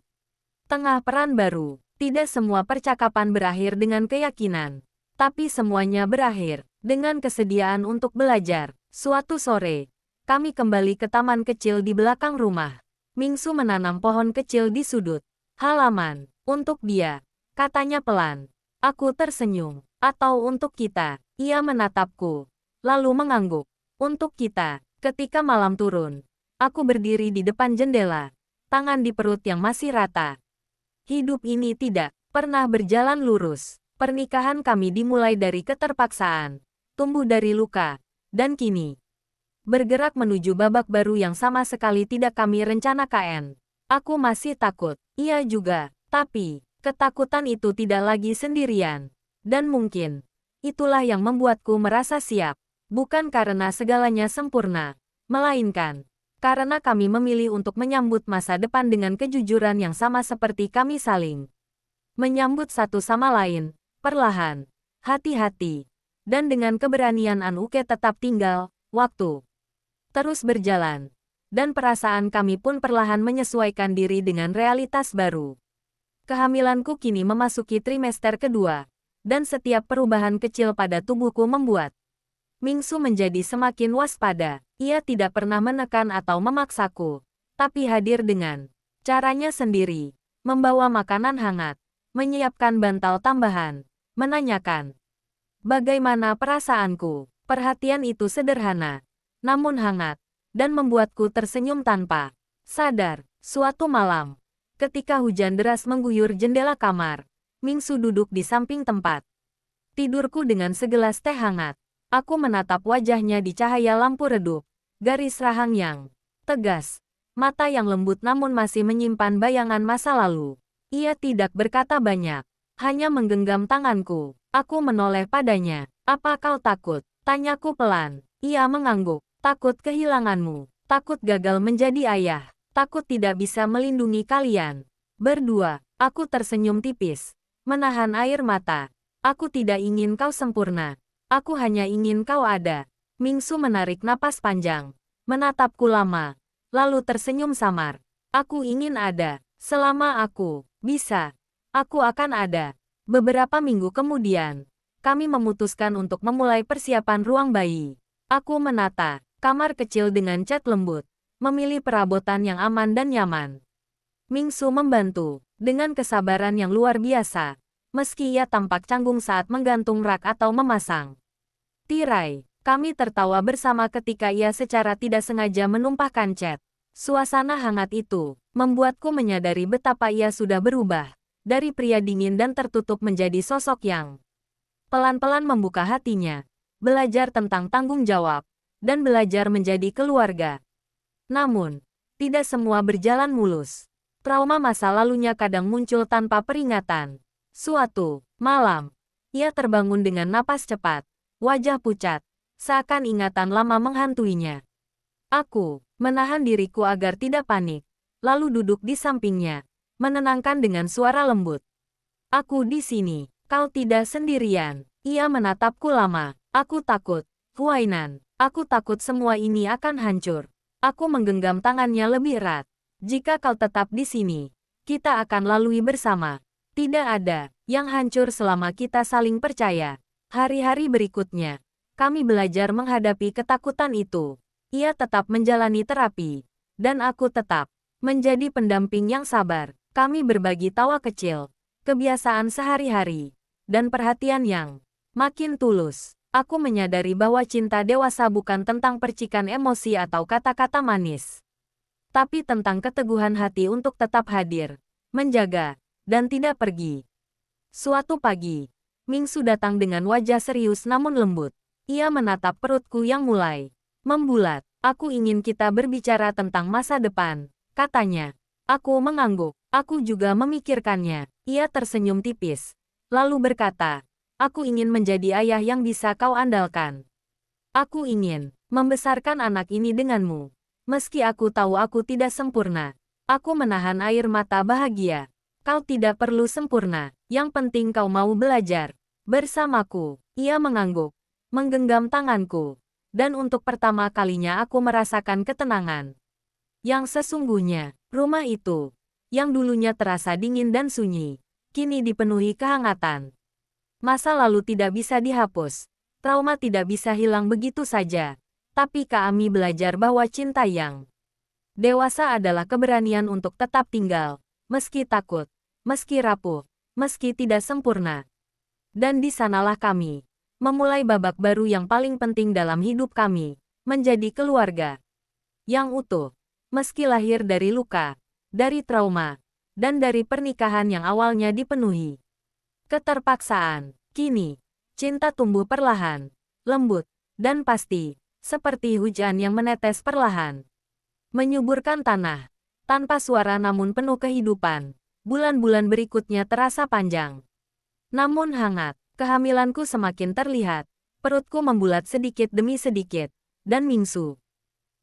tengah peran baru. Tidak semua percakapan berakhir dengan keyakinan. Tapi semuanya berakhir dengan kesediaan untuk belajar. Suatu sore, kami kembali ke taman kecil di belakang rumah. Mingsu menanam pohon kecil di sudut halaman. Untuk dia, katanya pelan. Aku tersenyum. Atau untuk kita. Ia menatapku, lalu mengangguk. Untuk kita. Ketika malam turun, aku berdiri di depan jendela, tangan di perut yang masih rata. Hidup ini tidak pernah berjalan lurus. Pernikahan kami dimulai dari keterpaksaan, tumbuh dari luka, dan kini bergerak menuju babak baru yang sama sekali tidak kami rencanakan. Aku masih takut, ia juga, tapi ketakutan itu tidak lagi sendirian. Dan mungkin itulah yang membuatku merasa siap, bukan karena segalanya sempurna, melainkan karena kami memilih untuk menyambut masa depan dengan kejujuran yang sama seperti kami saling menyambut satu sama lain. Perlahan, hati-hati, dan dengan keberanian Anuke tetap tinggal. Waktu terus berjalan, dan perasaan kami pun perlahan menyesuaikan diri dengan realitas baru. Kehamilanku kini memasuki trimester kedua, dan setiap perubahan kecil pada tubuhku membuat Mingsu menjadi semakin waspada. Ia tidak pernah menekan atau memaksaku, tapi hadir dengan caranya sendiri, membawa makanan hangat, menyiapkan bantal tambahan, menanyakan bagaimana perasaanku. Perhatian itu sederhana, namun hangat. dan membuatku tersenyum tanpa sadar. Suatu malam, ketika hujan deras mengguyur jendela kamar, Mingsu duduk di samping tempat tidurku dengan segelas teh hangat. Aku menatap wajahnya di cahaya lampu redup, garis rahang yang tegas, mata yang lembut namun masih menyimpan bayangan masa lalu. Ia tidak berkata banyak, hanya menggenggam tanganku. Aku menoleh padanya. Apa kau takut? Tanyaku pelan. Ia mengangguk. Takut kehilanganmu. Takut gagal menjadi ayah. Takut tidak bisa melindungi kalian berdua. Aku tersenyum tipis, menahan air mata. Aku tidak ingin kau sempurna. Aku hanya ingin kau ada. Mingsu menarik napas panjang, menatapku lama, lalu tersenyum samar. Aku ingin ada. Selama aku bisa, aku akan ada. Beberapa minggu kemudian, kami memutuskan untuk memulai persiapan ruang bayi. Aku menata kamar kecil dengan cat lembut, memilih perabotan yang aman dan nyaman. Mingsu membantu dengan kesabaran yang luar biasa, meski ia tampak canggung saat menggantung rak atau memasang tirai. Kami tertawa bersama ketika ia secara tidak sengaja menumpahkan cat. Suasana hangat itu membuatku menyadari betapa ia sudah berubah dari pria dingin dan tertutup menjadi sosok yang pelan-pelan membuka hatinya, belajar tentang tanggung jawab, dan belajar menjadi keluarga. Namun, tidak semua berjalan mulus. Trauma masa lalunya kadang muncul tanpa peringatan. Suatu malam, ia terbangun dengan napas cepat, wajah pucat, seakan ingatan lama menghantuinya. Aku menahan diriku agar tidak panik, lalu duduk di sampingnya, menenangkan dengan suara lembut. Aku di sini, kau tidak sendirian. Ia menatapku lama. Aku takut, Huainan. Aku takut semua ini akan hancur. Aku menggenggam tangannya lebih erat. Jika kau tetap di sini, kita akan lalui bersama. Tidak ada yang hancur selama kita saling percaya. Hari-hari berikutnya, kami belajar menghadapi ketakutan itu. Ia tetap menjalani terapi, dan aku tetap menjadi pendamping yang sabar. Kami berbagi tawa kecil, kebiasaan sehari-hari, dan perhatian yang makin tulus. Aku menyadari bahwa cinta dewasa bukan tentang percikan emosi atau kata-kata manis, tapi tentang keteguhan hati untuk tetap hadir, menjaga, dan tidak pergi. Suatu pagi, Mingsu datang dengan wajah serius namun lembut. Ia menatap perutku yang mulai membulat. Aku ingin kita berbicara tentang masa depan, katanya. Aku mengangguk. Aku juga memikirkannya. Ia tersenyum tipis, lalu berkata, aku ingin menjadi ayah yang bisa kau andalkan. Aku ingin membesarkan anak ini denganmu. Meski aku tahu aku tidak sempurna. Aku menahan air mata bahagia. Kau tidak perlu sempurna. Yang penting kau mau belajar bersamaku. Ia mengangguk, menggenggam tanganku. Dan untuk pertama kalinya aku merasakan ketenangan yang sesungguhnya. Rumah itu, yang dulunya terasa dingin dan sunyi, kini dipenuhi kehangatan. Masa lalu tidak bisa dihapus. Trauma tidak bisa hilang begitu saja. Tapi kami belajar bahwa cinta yang dewasa adalah keberanian untuk tetap tinggal, meski takut, meski rapuh, meski tidak sempurna. Dan di sanalah kami memulai babak baru yang paling penting dalam hidup kami, menjadi keluarga yang utuh. Meski lahir dari luka, dari trauma, dan dari pernikahan yang awalnya dipenuhi keterpaksaan, kini cinta tumbuh perlahan, lembut, dan pasti, seperti hujan yang menetes perlahan, menyuburkan tanah, tanpa suara namun penuh kehidupan. Bulan-bulan berikutnya terasa panjang, namun hangat. Kehamilanku semakin terlihat, perutku membulat sedikit demi sedikit, dan Mingsu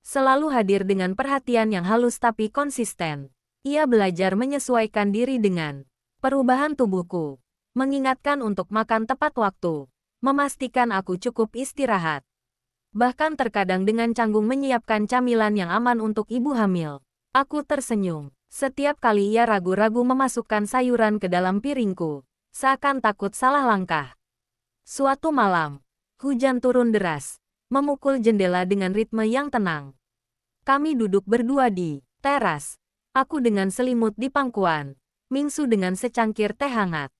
selalu hadir dengan perhatian yang halus tapi konsisten. Ia belajar menyesuaikan diri dengan perubahan tubuhku, mengingatkan untuk makan tepat waktu, memastikan aku cukup istirahat. Bahkan terkadang dengan canggung menyiapkan camilan yang aman untuk ibu hamil. Aku tersenyum. Setiap kali ia ragu-ragu memasukkan sayuran ke dalam piringku, seakan takut salah langkah. Suatu malam, hujan turun deras, memukul jendela dengan ritme yang tenang. Kami duduk berdua di teras. Aku dengan selimut di pangkuan, Mingsu dengan secangkir teh hangat.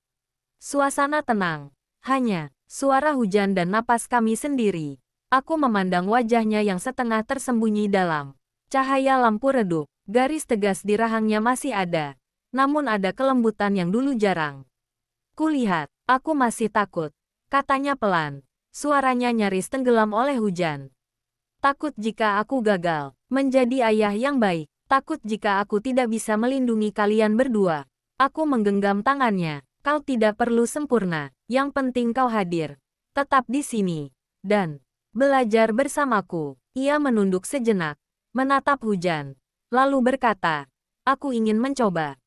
Suasana tenang, hanya suara hujan dan napas kami sendiri. Aku memandang wajahnya yang setengah tersembunyi dalam cahaya lampu redup. Garis tegas di rahangnya masih ada. Namun ada kelembutan yang dulu jarang kulihat. Aku masih takut, katanya pelan. Suaranya nyaris tenggelam oleh hujan. Takut jika aku gagal menjadi ayah yang baik. Takut jika aku tidak bisa melindungi kalian berdua. Aku menggenggam tangannya. Kau tidak perlu sempurna. Yang penting kau hadir. Tetap di sini. Dan belajar bersamaku. Ia menunduk sejenak. Menatap hujan. Lalu berkata, aku ingin mencoba.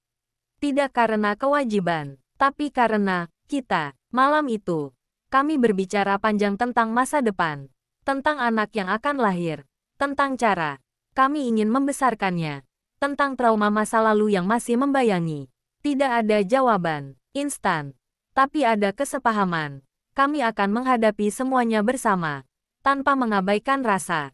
Tidak karena kewajiban. Tapi karena kita. Malam itu. Kami berbicara panjang tentang masa depan. Tentang anak yang akan lahir. Tentang cara kami ingin membesarkannya. Tentang trauma masa lalu yang masih membayangi. Tidak ada jawaban instan. Tapi ada kesepahaman. Kami akan menghadapi semuanya bersama. Tanpa mengabaikan rasa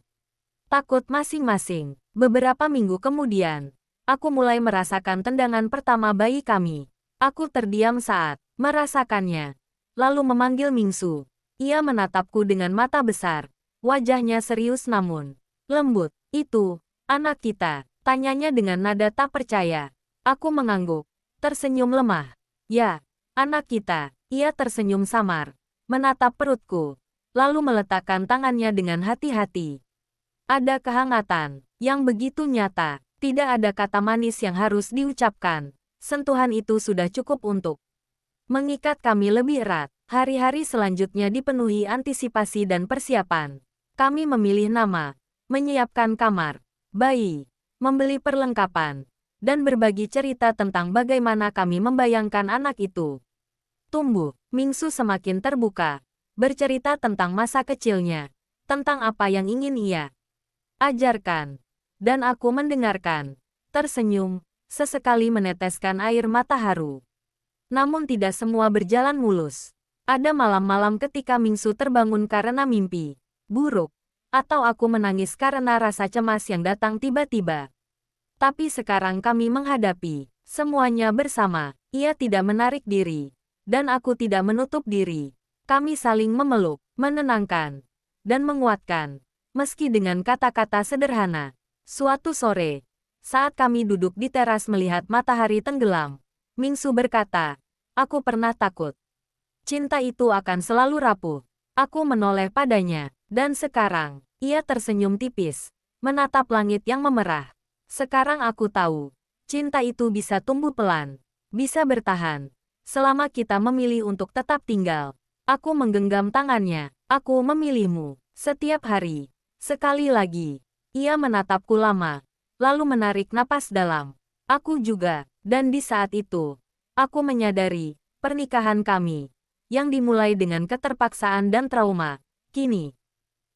takut masing-masing. Beberapa minggu kemudian, aku mulai merasakan tendangan pertama bayi kami. Aku terdiam saat merasakannya. Lalu memanggil Mingsu. Ia menatapku dengan mata besar. Wajahnya serius namun lembut. Itu, anak kita, tanyanya dengan nada tak percaya. Aku mengangguk, tersenyum lemah. Ya, anak kita. Ia tersenyum samar, menatap perutku, lalu meletakkan tangannya dengan hati-hati. Ada kehangatan yang begitu nyata. Tidak ada kata manis yang harus diucapkan. Sentuhan itu sudah cukup untuk mengikat kami lebih erat. Hari-hari selanjutnya dipenuhi antisipasi dan persiapan. Kami memilih nama, menyiapkan kamar bayi, membeli perlengkapan, dan berbagi cerita tentang bagaimana kami membayangkan anak itu tumbuh. Mingsu semakin terbuka, bercerita tentang masa kecilnya, tentang apa yang ingin ia ajarkan. Dan aku mendengarkan, tersenyum, sesekali meneteskan air mata haru. Namun tidak semua berjalan mulus. Ada malam-malam ketika Mingsu terbangun karena mimpi buruk, atau aku menangis karena rasa cemas yang datang tiba-tiba. Tapi sekarang kami menghadapi semuanya bersama. Ia tidak menarik diri, dan aku tidak menutup diri. Kami saling memeluk, menenangkan, dan menguatkan, meski dengan kata-kata sederhana. Suatu sore, saat kami duduk di teras melihat matahari tenggelam, Mingsu berkata, aku pernah takut. Cinta itu akan selalu rapuh. Aku menoleh padanya, dan sekarang, ia tersenyum tipis, menatap langit yang memerah. Sekarang aku tahu, cinta itu bisa tumbuh pelan, bisa bertahan, selama kita memilih untuk tetap tinggal. Aku menggenggam tangannya, aku memilihmu, setiap hari. Sekali lagi, ia menatapku lama, lalu menarik napas dalam. Aku juga, dan di saat itu, aku menyadari, pernikahan kami, yang dimulai dengan keterpaksaan dan trauma, kini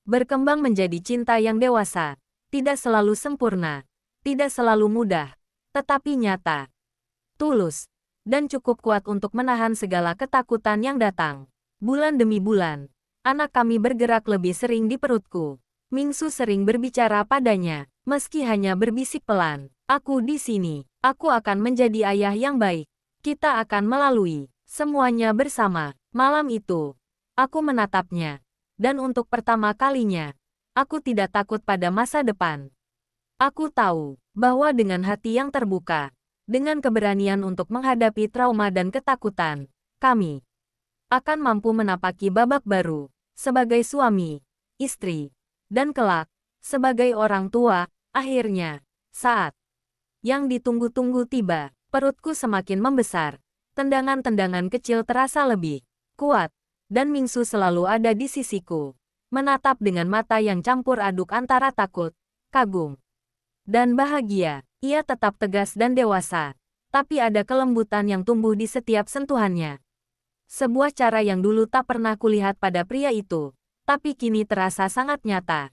berkembang menjadi cinta yang dewasa, tidak selalu sempurna, tidak selalu mudah, tetapi nyata, tulus, dan cukup kuat untuk menahan segala ketakutan yang datang. Bulan demi bulan, anak kami bergerak lebih sering di perutku. Mingsu sering berbicara padanya, meski hanya berbisik pelan. Aku di sini, aku akan menjadi ayah yang baik. Kita akan melalui semuanya bersama. Malam itu, aku menatapnya. Dan untuk pertama kalinya, aku tidak takut pada masa depan. Aku tahu bahwa dengan hati yang terbuka, dengan keberanian untuk menghadapi trauma dan ketakutan, kami akan mampu menapaki babak baru sebagai suami, istri, dan kelak sebagai orang tua. Akhirnya, saat yang ditunggu-tunggu tiba, perutku semakin membesar. Tendangan-tendangan kecil terasa lebih kuat. Dan Mingsu selalu ada di sisiku, menatap dengan mata yang campur aduk antara takut, kagum, dan bahagia. Ia tetap tegas dan dewasa, tapi ada kelembutan yang tumbuh di setiap sentuhannya. Sebuah cara yang dulu tak pernah kulihat pada pria itu, tapi kini terasa sangat nyata.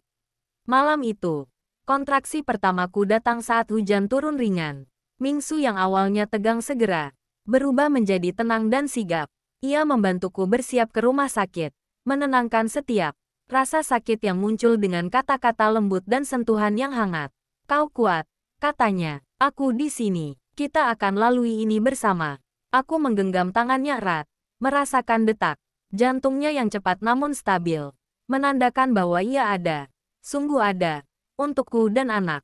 Malam itu, kontraksi pertamaku datang saat hujan turun ringan. Mingsu yang awalnya tegang segera berubah menjadi tenang dan sigap. Ia membantuku bersiap ke rumah sakit, menenangkan setiap rasa sakit yang muncul dengan kata-kata lembut dan sentuhan yang hangat. Kau kuat, katanya. Aku di sini. Kita akan lalui ini bersama. Aku menggenggam tangannya erat, merasakan detak jantungnya yang cepat namun stabil. menandakan bahwa ia ada, sungguh ada, untukku dan anak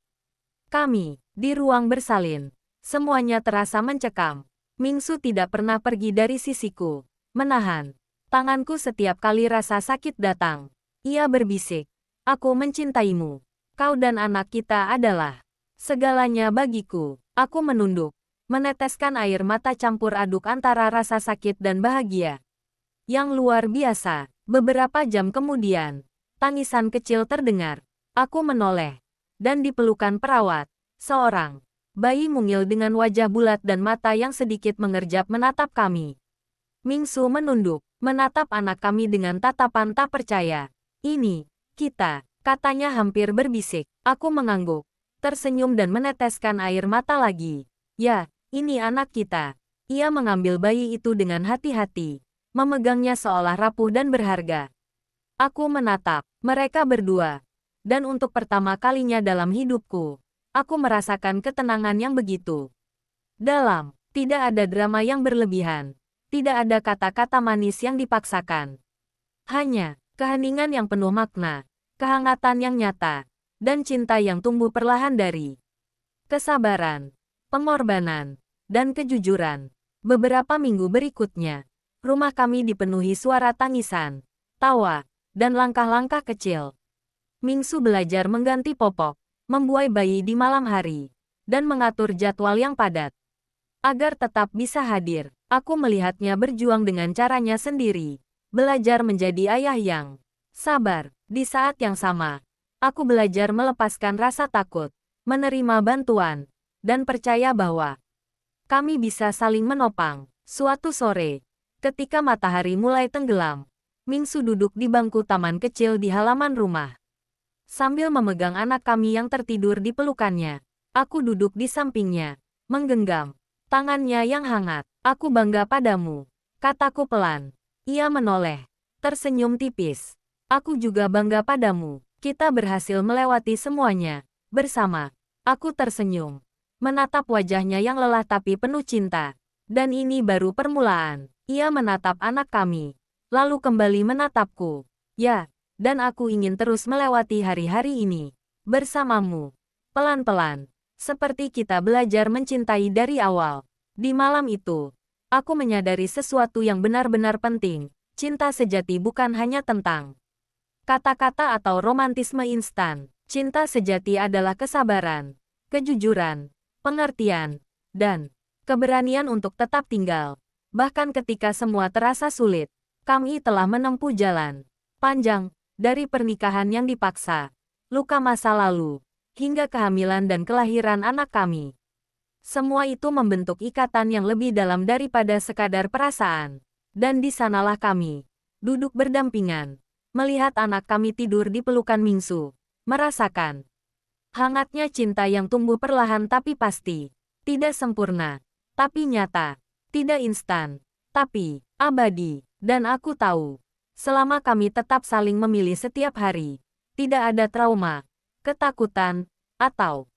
kami. Di ruang bersalin, semuanya terasa mencekam. Mingsu tidak pernah pergi dari sisiku, menahan tanganku setiap kali rasa sakit datang. Ia berbisik, "Aku mencintaimu. Kau dan anak kita adalah segalanya bagiku." Aku menunduk, meneteskan air mata campur aduk antara rasa sakit dan bahagia yang luar biasa. Beberapa jam kemudian, tangisan kecil terdengar. Aku menoleh, dan di pelukan perawat, seorang bayi mungil dengan wajah bulat dan mata yang sedikit mengerjap menatap kami. Mingsu menunduk, menatap anak kami dengan tatapan tak percaya. "Ini, kita," katanya hampir berbisik. Aku mengangguk, tersenyum dan meneteskan air mata lagi. "Ya, ini anak kita." Ia mengambil bayi itu dengan hati-hati, memegangnya seolah rapuh dan berharga. Aku menatap mereka berdua, dan untuk pertama kalinya dalam hidupku, aku merasakan ketenangan yang begitu dalam. Tidak ada drama yang berlebihan, tidak ada kata-kata manis yang dipaksakan. Hanya keheningan yang penuh makna, kehangatan yang nyata, dan cinta yang tumbuh perlahan dari kesabaran, pengorbanan, dan kejujuran. Beberapa minggu berikutnya, rumah kami dipenuhi suara tangisan, tawa, dan langkah-langkah kecil. Mingsu belajar mengganti popok, membuai bayi di malam hari, dan mengatur jadwal yang padat agar tetap bisa hadir. Aku melihatnya berjuang dengan caranya sendiri, belajar menjadi ayah yang sabar. Di saat yang sama, aku belajar melepaskan rasa takut, menerima bantuan, dan percaya bahwa kami bisa saling menopang. Suatu sore, ketika matahari mulai tenggelam, Mingsu duduk di bangku taman kecil di halaman rumah. Sambil memegang anak kami yang tertidur di pelukannya, aku duduk di sampingnya, menggenggam tangannya yang hangat. "Aku bangga padamu," kataku pelan. Ia menoleh, tersenyum tipis. "Aku juga bangga padamu. Kita berhasil melewati semuanya bersama." Aku tersenyum, menatap wajahnya yang lelah tapi penuh cinta. "Dan ini baru permulaan." Ia menatap anak kami, lalu kembali menatapku. "Ya, dan aku ingin terus melewati hari-hari ini bersamamu. Pelan-pelan, seperti kita belajar mencintai dari awal." Di malam itu, aku menyadari sesuatu yang benar-benar penting. Cinta sejati bukan hanya tentang kata-kata atau romantisme instan. Cinta sejati adalah kesabaran, kejujuran, pengertian, dan keberanian untuk tetap tinggal. Bahkan ketika semua terasa sulit, kami telah menempuh jalan panjang, dari pernikahan yang dipaksa, luka masa lalu, hingga kehamilan dan kelahiran anak kami. Semua itu membentuk ikatan yang lebih dalam daripada sekadar perasaan. Dan di sanalah kami, duduk berdampingan, melihat anak kami tidur di pelukan Mingsu, merasakan hangatnya cinta yang tumbuh perlahan tapi pasti. Tidak sempurna, tapi nyata. Tidak instan, tapi abadi. Dan aku tahu, selama kami tetap saling memilih setiap hari, tidak ada trauma, ketakutan, atau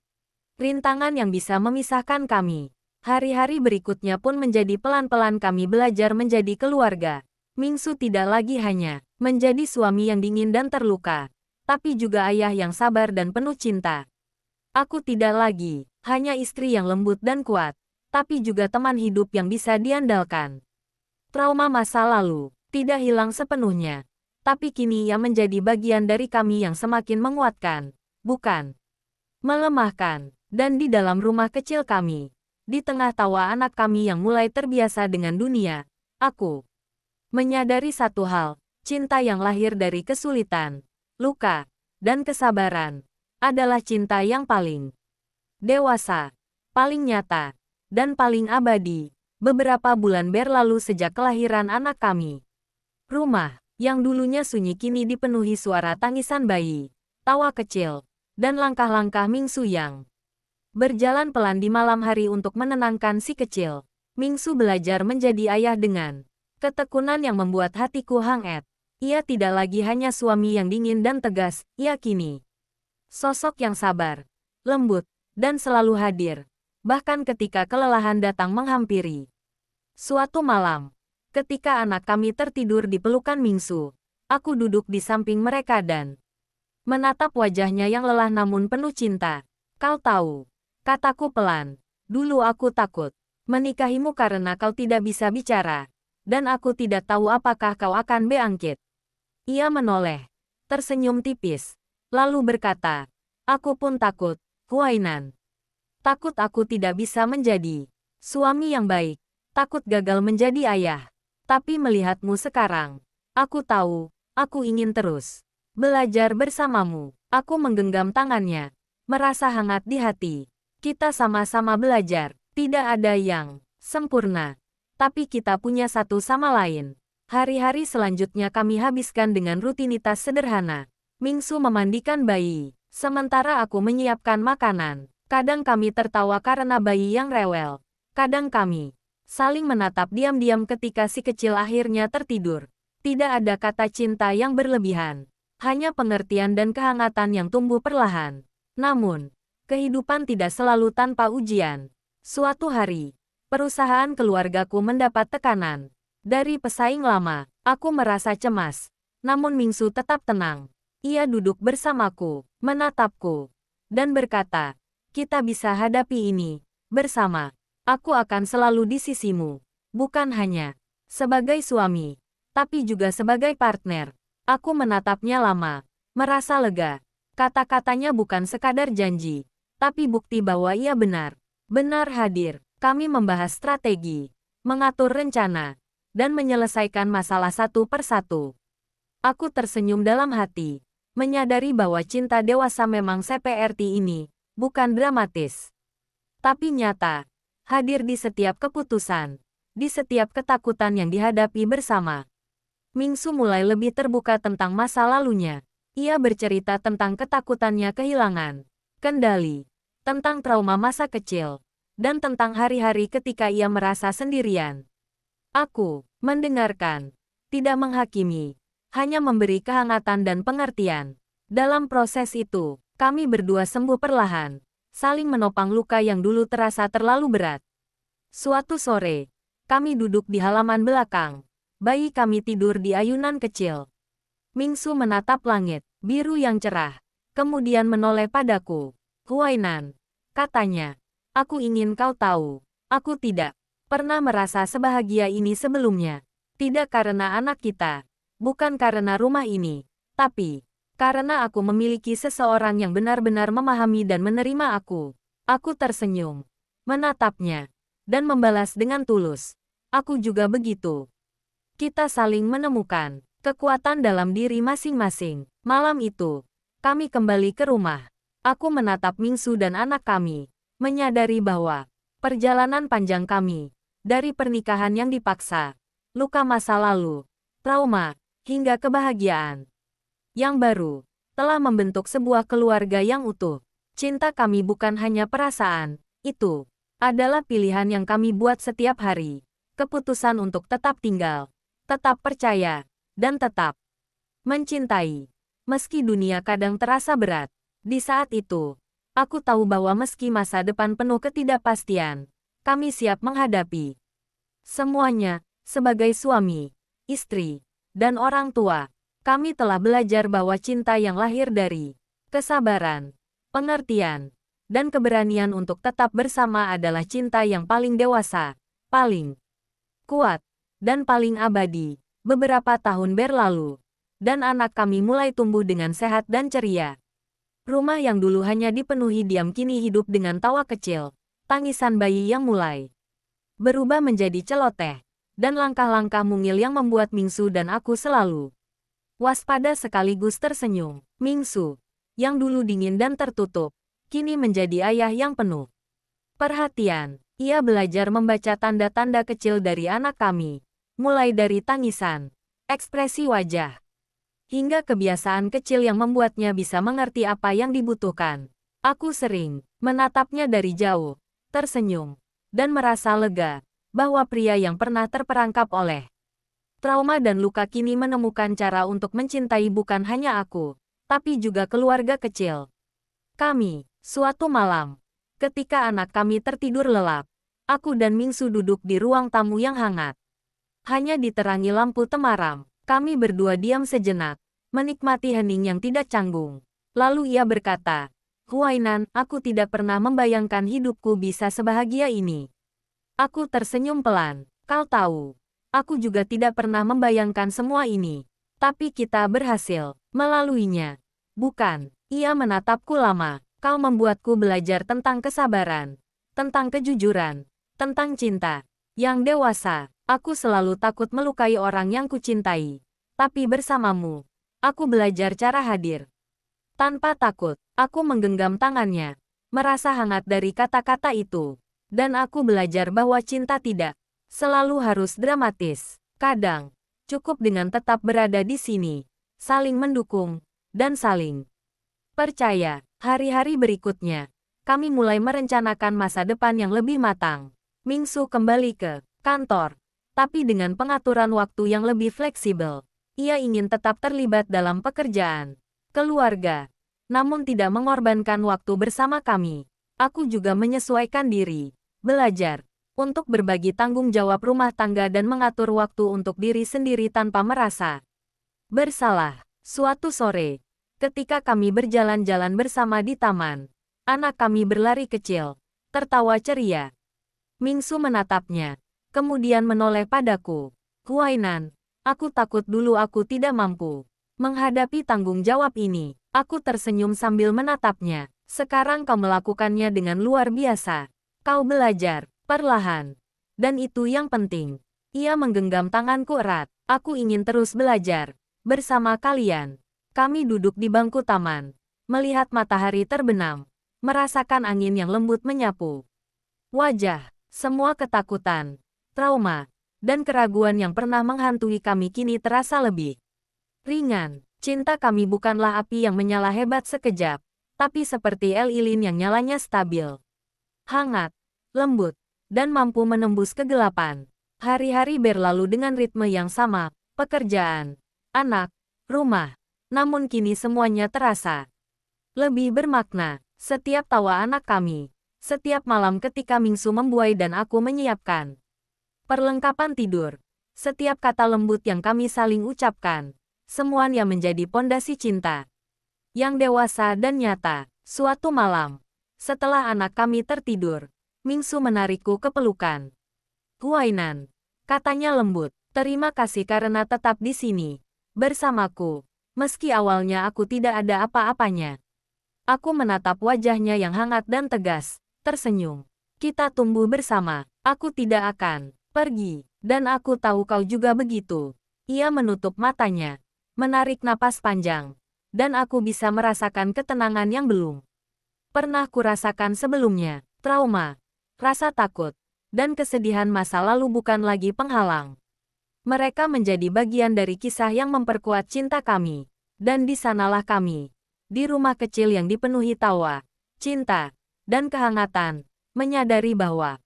rintangan yang bisa memisahkan kami. Hari-hari berikutnya pun menjadi pelan-pelan kami belajar menjadi keluarga. Mingsu tidak lagi hanya menjadi suami yang dingin dan terluka, tapi juga ayah yang sabar dan penuh cinta. Aku tidak lagi hanya istri yang lembut dan kuat, tapi juga teman hidup yang bisa diandalkan. Trauma masa lalu tidak hilang sepenuhnya, tapi kini ia menjadi bagian dari kami yang semakin menguatkan, bukan melemahkan. Dan di dalam rumah kecil kami, di tengah tawa anak kami yang mulai terbiasa dengan dunia, aku menyadari satu hal, cinta yang lahir dari kesulitan, luka, dan kesabaran, adalah cinta yang paling dewasa, paling nyata, dan paling abadi. Beberapa bulan berlalu sejak kelahiran anak kami. Rumah, yang dulunya sunyi kini dipenuhi suara tangisan bayi, tawa kecil, dan langkah-langkah Mingsu yang berjalan pelan di malam hari untuk menenangkan si kecil. Mingsu belajar menjadi ayah dengan ketekunan yang membuat hatiku hangat. Ia tidak lagi hanya suami yang dingin dan tegas, ia kini sosok yang sabar, lembut, dan selalu hadir, bahkan ketika kelelahan datang menghampiri. Suatu malam, ketika anak kami tertidur di pelukan Mingsu, Aku duduk di samping mereka dan menatap wajahnya yang lelah namun penuh cinta. Kau tahu, kataku pelan. Dulu aku takut menikahimu karena kau tidak bisa bicara. Dan aku tidak tahu apakah kau akan bangkit. Ia menoleh, tersenyum tipis, lalu berkata, aku pun takut, Huainan. Takut aku tidak bisa menjadi suami yang baik, takut gagal menjadi ayah. Tapi melihatmu sekarang, aku tahu, aku ingin terus belajar bersamamu. Aku menggenggam tangannya, merasa hangat di hati. Kita sama-sama belajar, tidak ada yang sempurna. Tapi kita punya satu sama lain. Hari-hari selanjutnya kami habiskan dengan rutinitas sederhana. Mingsu memandikan bayi, sementara aku menyiapkan makanan. Kadang kami tertawa karena bayi yang rewel. Kadang kami saling menatap diam-diam ketika si kecil akhirnya tertidur. Tidak ada kata cinta yang berlebihan. Hanya pengertian dan kehangatan yang tumbuh perlahan. Namun, kehidupan tidak selalu tanpa ujian. Suatu hari, perusahaan keluargaku mendapat tekanan. Dari pesaing lama, aku merasa cemas. Namun Mingsu tetap tenang. Ia duduk bersamaku, menatapku, dan berkata, kita bisa hadapi ini, bersama. Aku akan selalu di sisimu. Bukan hanya sebagai suami, tapi juga sebagai partner. Aku menatapnya lama, merasa lega. Kata-katanya bukan sekadar janji, tapi bukti bahwa ia benar hadir. Kami membahas strategi, mengatur rencana, dan menyelesaikan masalah satu persatu. Aku tersenyum dalam hati, menyadari bahwa cinta dewasa memang seperti ini, bukan dramatis, tapi nyata, hadir di setiap keputusan, di setiap ketakutan yang dihadapi bersama. Mingsu mulai lebih terbuka tentang masa lalunya. Ia bercerita tentang ketakutannya kehilangan kendali, tentang trauma masa kecil, dan tentang hari-hari ketika ia merasa sendirian. Aku mendengarkan, tidak menghakimi, hanya memberi kehangatan dan pengertian. Dalam proses itu, kami berdua sembuh perlahan, saling menopang luka yang dulu terasa terlalu berat. Suatu sore, kami duduk di halaman belakang. Bayi kami tidur di ayunan kecil. Mingsu menatap langit biru yang cerah, kemudian menoleh padaku. Huainan, katanya, aku ingin kau tahu, aku tidak pernah merasa sebahagia ini sebelumnya. Tidak karena anak kita, bukan karena rumah ini, tapi karena aku memiliki seseorang yang benar-benar memahami dan menerima aku. Aku tersenyum, menatapnya, dan membalas dengan tulus. Aku juga begitu. Kita saling menemukan kekuatan dalam diri masing-masing. Malam itu, kami kembali ke rumah. Aku menatap Mingsu dan anak kami, menyadari bahwa perjalanan panjang kami, dari pernikahan yang dipaksa, luka masa lalu, trauma, hingga kebahagiaan yang baru, telah membentuk sebuah keluarga yang utuh. Cinta kami bukan hanya perasaan, itu adalah pilihan yang kami buat setiap hari. Keputusan untuk tetap tinggal, tetap percaya, dan tetap mencintai. Meski dunia kadang terasa berat, di saat itu, aku tahu bahwa meski masa depan penuh ketidakpastian, kami siap menghadapi semuanya. Sebagai suami, istri, dan orang tua, kami telah belajar bahwa cinta yang lahir dari kesabaran, pengertian, dan keberanian untuk tetap bersama adalah cinta yang paling dewasa, paling kuat, dan paling abadi. Beberapa tahun berlalu, dan anak kami mulai tumbuh dengan sehat dan ceria. Rumah yang dulu hanya dipenuhi diam kini hidup dengan tawa kecil, tangisan bayi yang mulai berubah menjadi celoteh, dan langkah-langkah mungil yang membuat Mingsu dan aku selalu waspada sekaligus tersenyum. Mingsu, yang dulu dingin dan tertutup, kini menjadi ayah yang penuh perhatian. Ia belajar membaca tanda-tanda kecil dari anak kami, mulai dari tangisan, ekspresi wajah, hingga kebiasaan kecil yang membuatnya bisa mengerti apa yang dibutuhkan. Aku sering menatapnya dari jauh, tersenyum, dan merasa lega bahwa pria yang pernah terperangkap oleh trauma dan luka kini menemukan cara untuk mencintai bukan hanya aku, tapi juga keluarga kecil kami. Suatu malam, ketika anak kami tertidur lelap, aku dan Mingsu duduk di ruang tamu yang hangat. Hanya diterangi lampu temaram, Kami berdua diam sejenak, menikmati hening yang tidak canggung. Lalu ia berkata, Huainan, aku tidak pernah membayangkan hidupku bisa sebahagia ini. Aku tersenyum pelan. Kau tahu, aku juga tidak pernah membayangkan semua ini. Tapi kita berhasil melaluinya. Bukan, ia menatapku lama. Kau membuatku belajar tentang kesabaran, tentang kejujuran, tentang cinta. Yang dewasa, aku selalu takut melukai orang yang kucintai. Tapi bersamamu, aku belajar cara hadir. Tanpa takut, aku menggenggam tangannya, merasa hangat dari kata-kata itu. Dan aku belajar bahwa cinta tidak selalu harus dramatis. Kadang, cukup dengan tetap berada di sini, saling mendukung, dan saling percaya. Hari-hari berikutnya, kami mulai merencanakan masa depan yang lebih matang. Mingsu kembali ke kantor, tapi dengan pengaturan waktu yang lebih fleksibel. Ia ingin tetap terlibat dalam pekerjaan keluarga, namun tidak mengorbankan waktu bersama kami. Aku juga menyesuaikan diri, belajar, untuk berbagi tanggung jawab rumah tangga dan mengatur waktu untuk diri sendiri tanpa merasa bersalah. Suatu sore, ketika kami berjalan-jalan bersama di taman, anak kami berlari kecil, tertawa ceria. Mingsu menatapnya, kemudian menoleh padaku. Huainan, aku takut dulu aku tidak mampu menghadapi tanggung jawab ini. Aku tersenyum sambil menatapnya. Sekarang kau melakukannya dengan luar biasa. Kau belajar, perlahan. Dan itu yang penting. Ia menggenggam tanganku erat. Aku ingin terus belajar. Bersama kalian. Kami duduk di bangku taman. Melihat matahari terbenam. Merasakan angin yang lembut menyapu wajah. Semua ketakutan, trauma, dan keraguan yang pernah menghantui kami kini terasa lebih ringan. Cinta kami bukanlah api yang menyala hebat sekejap, tapi seperti lilin yang nyalanya stabil, hangat, lembut, dan mampu menembus kegelapan. Hari-hari berlalu dengan ritme yang sama, pekerjaan, anak, rumah. Namun kini semuanya terasa lebih bermakna. Setiap tawa anak kami, setiap malam ketika Mingsu membuai dan aku menyiapkan perlengkapan tidur, setiap kata lembut yang kami saling ucapkan, semuanya menjadi pondasi cinta yang dewasa dan nyata. Suatu malam, setelah anak kami tertidur, Mingsu menarikku ke pelukan. Huainan, katanya lembut, terima kasih karena tetap di sini, bersamaku, meski awalnya aku tidak ada apa-apanya. Aku menatap wajahnya yang hangat dan tegas, tersenyum. Kita tumbuh bersama, aku tidak akan pergi, dan aku tahu kau juga begitu. Ia menutup matanya, menarik napas panjang, dan aku bisa merasakan ketenangan yang belum pernah kurasakan sebelumnya. Trauma, rasa takut, dan kesedihan masa lalu bukan lagi penghalang. Mereka menjadi bagian dari kisah yang memperkuat cinta kami. Dan di sanalah kami, di rumah kecil yang dipenuhi tawa, cinta, dan kehangatan, menyadari bahwa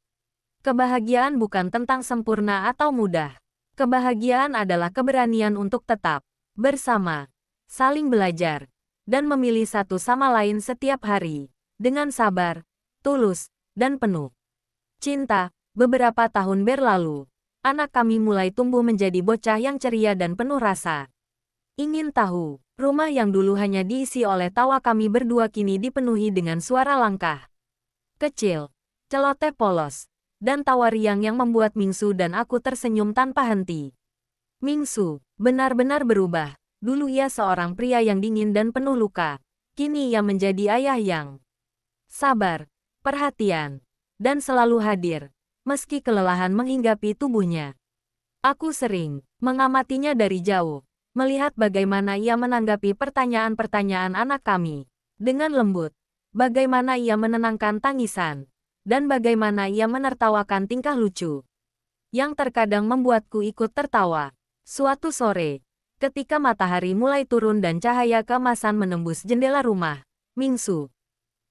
kebahagiaan bukan tentang sempurna atau mudah. Kebahagiaan adalah keberanian untuk tetap bersama, saling belajar, dan memilih satu sama lain setiap hari, dengan sabar, tulus, dan penuh cinta. Beberapa tahun berlalu, anak kami mulai tumbuh menjadi bocah yang ceria dan penuh rasa ingin tahu. Rumah yang dulu hanya diisi oleh tawa kami berdua kini dipenuhi dengan suara langkah kecil, celoteh polos, dan tawa riang yang membuat Mingsu dan aku tersenyum tanpa henti. Mingsu benar-benar berubah. Dulu ia seorang pria yang dingin dan penuh luka. Kini ia menjadi ayah yang sabar, perhatian, dan selalu hadir, meski kelelahan menghinggapi tubuhnya. Aku sering mengamatinya dari jauh, melihat bagaimana ia menanggapi pertanyaan-pertanyaan anak kami dengan lembut, bagaimana ia menenangkan tangisan, dan bagaimana ia menertawakan tingkah lucu yang terkadang membuatku ikut tertawa. Suatu sore, ketika matahari mulai turun dan cahaya keemasan menembus jendela rumah, Mingsu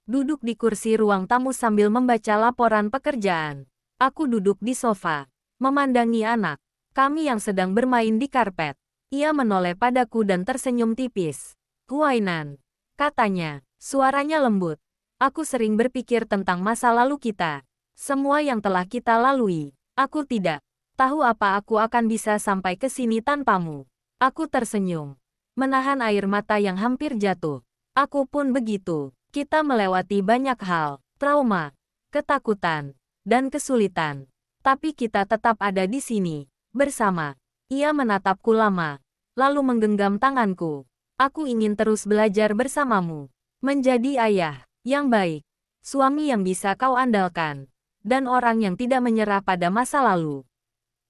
duduk di kursi ruang tamu sambil membaca laporan pekerjaan. Aku duduk di sofa, memandangi anak kami yang sedang bermain di karpet. Ia menoleh padaku dan tersenyum tipis. Huainan, katanya, suaranya lembut. Aku sering berpikir tentang masa lalu kita. Semua yang telah kita lalui. Aku tidak tahu apa aku akan bisa sampai ke sini tanpamu. Aku tersenyum, menahan air mata yang hampir jatuh. Aku pun begitu. Kita melewati banyak hal, trauma, ketakutan, dan kesulitan. Tapi kita tetap ada di sini, bersama. Ia menatapku lama, lalu menggenggam tanganku. Aku ingin terus belajar bersamamu. Menjadi ayah yang baik, suami yang bisa kau andalkan, dan orang yang tidak menyerah pada masa lalu.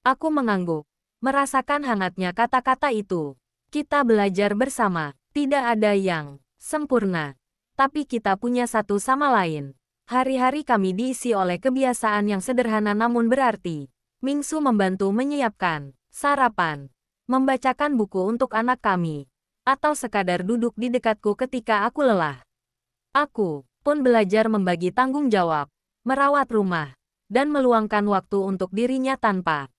Aku mengangguk, merasakan hangatnya kata-kata itu. Kita belajar bersama, tidak ada yang sempurna. Tapi kita punya satu sama lain. Hari-hari kami diisi oleh kebiasaan yang sederhana namun berarti. Mingsu membantu menyiapkan sarapan, membacakan buku untuk anak kami, atau sekadar duduk di dekatku ketika aku lelah. Aku pun belajar membagi tanggung jawab, merawat rumah, dan meluangkan waktu untuk dirinya tanpa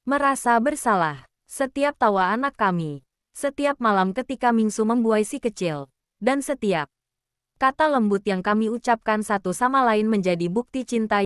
merasa bersalah. Setiap tawa anak kami, setiap malam ketika Mingsu membuai si kecil, dan setiap kata lembut yang kami ucapkan satu sama lain menjadi bukti cinta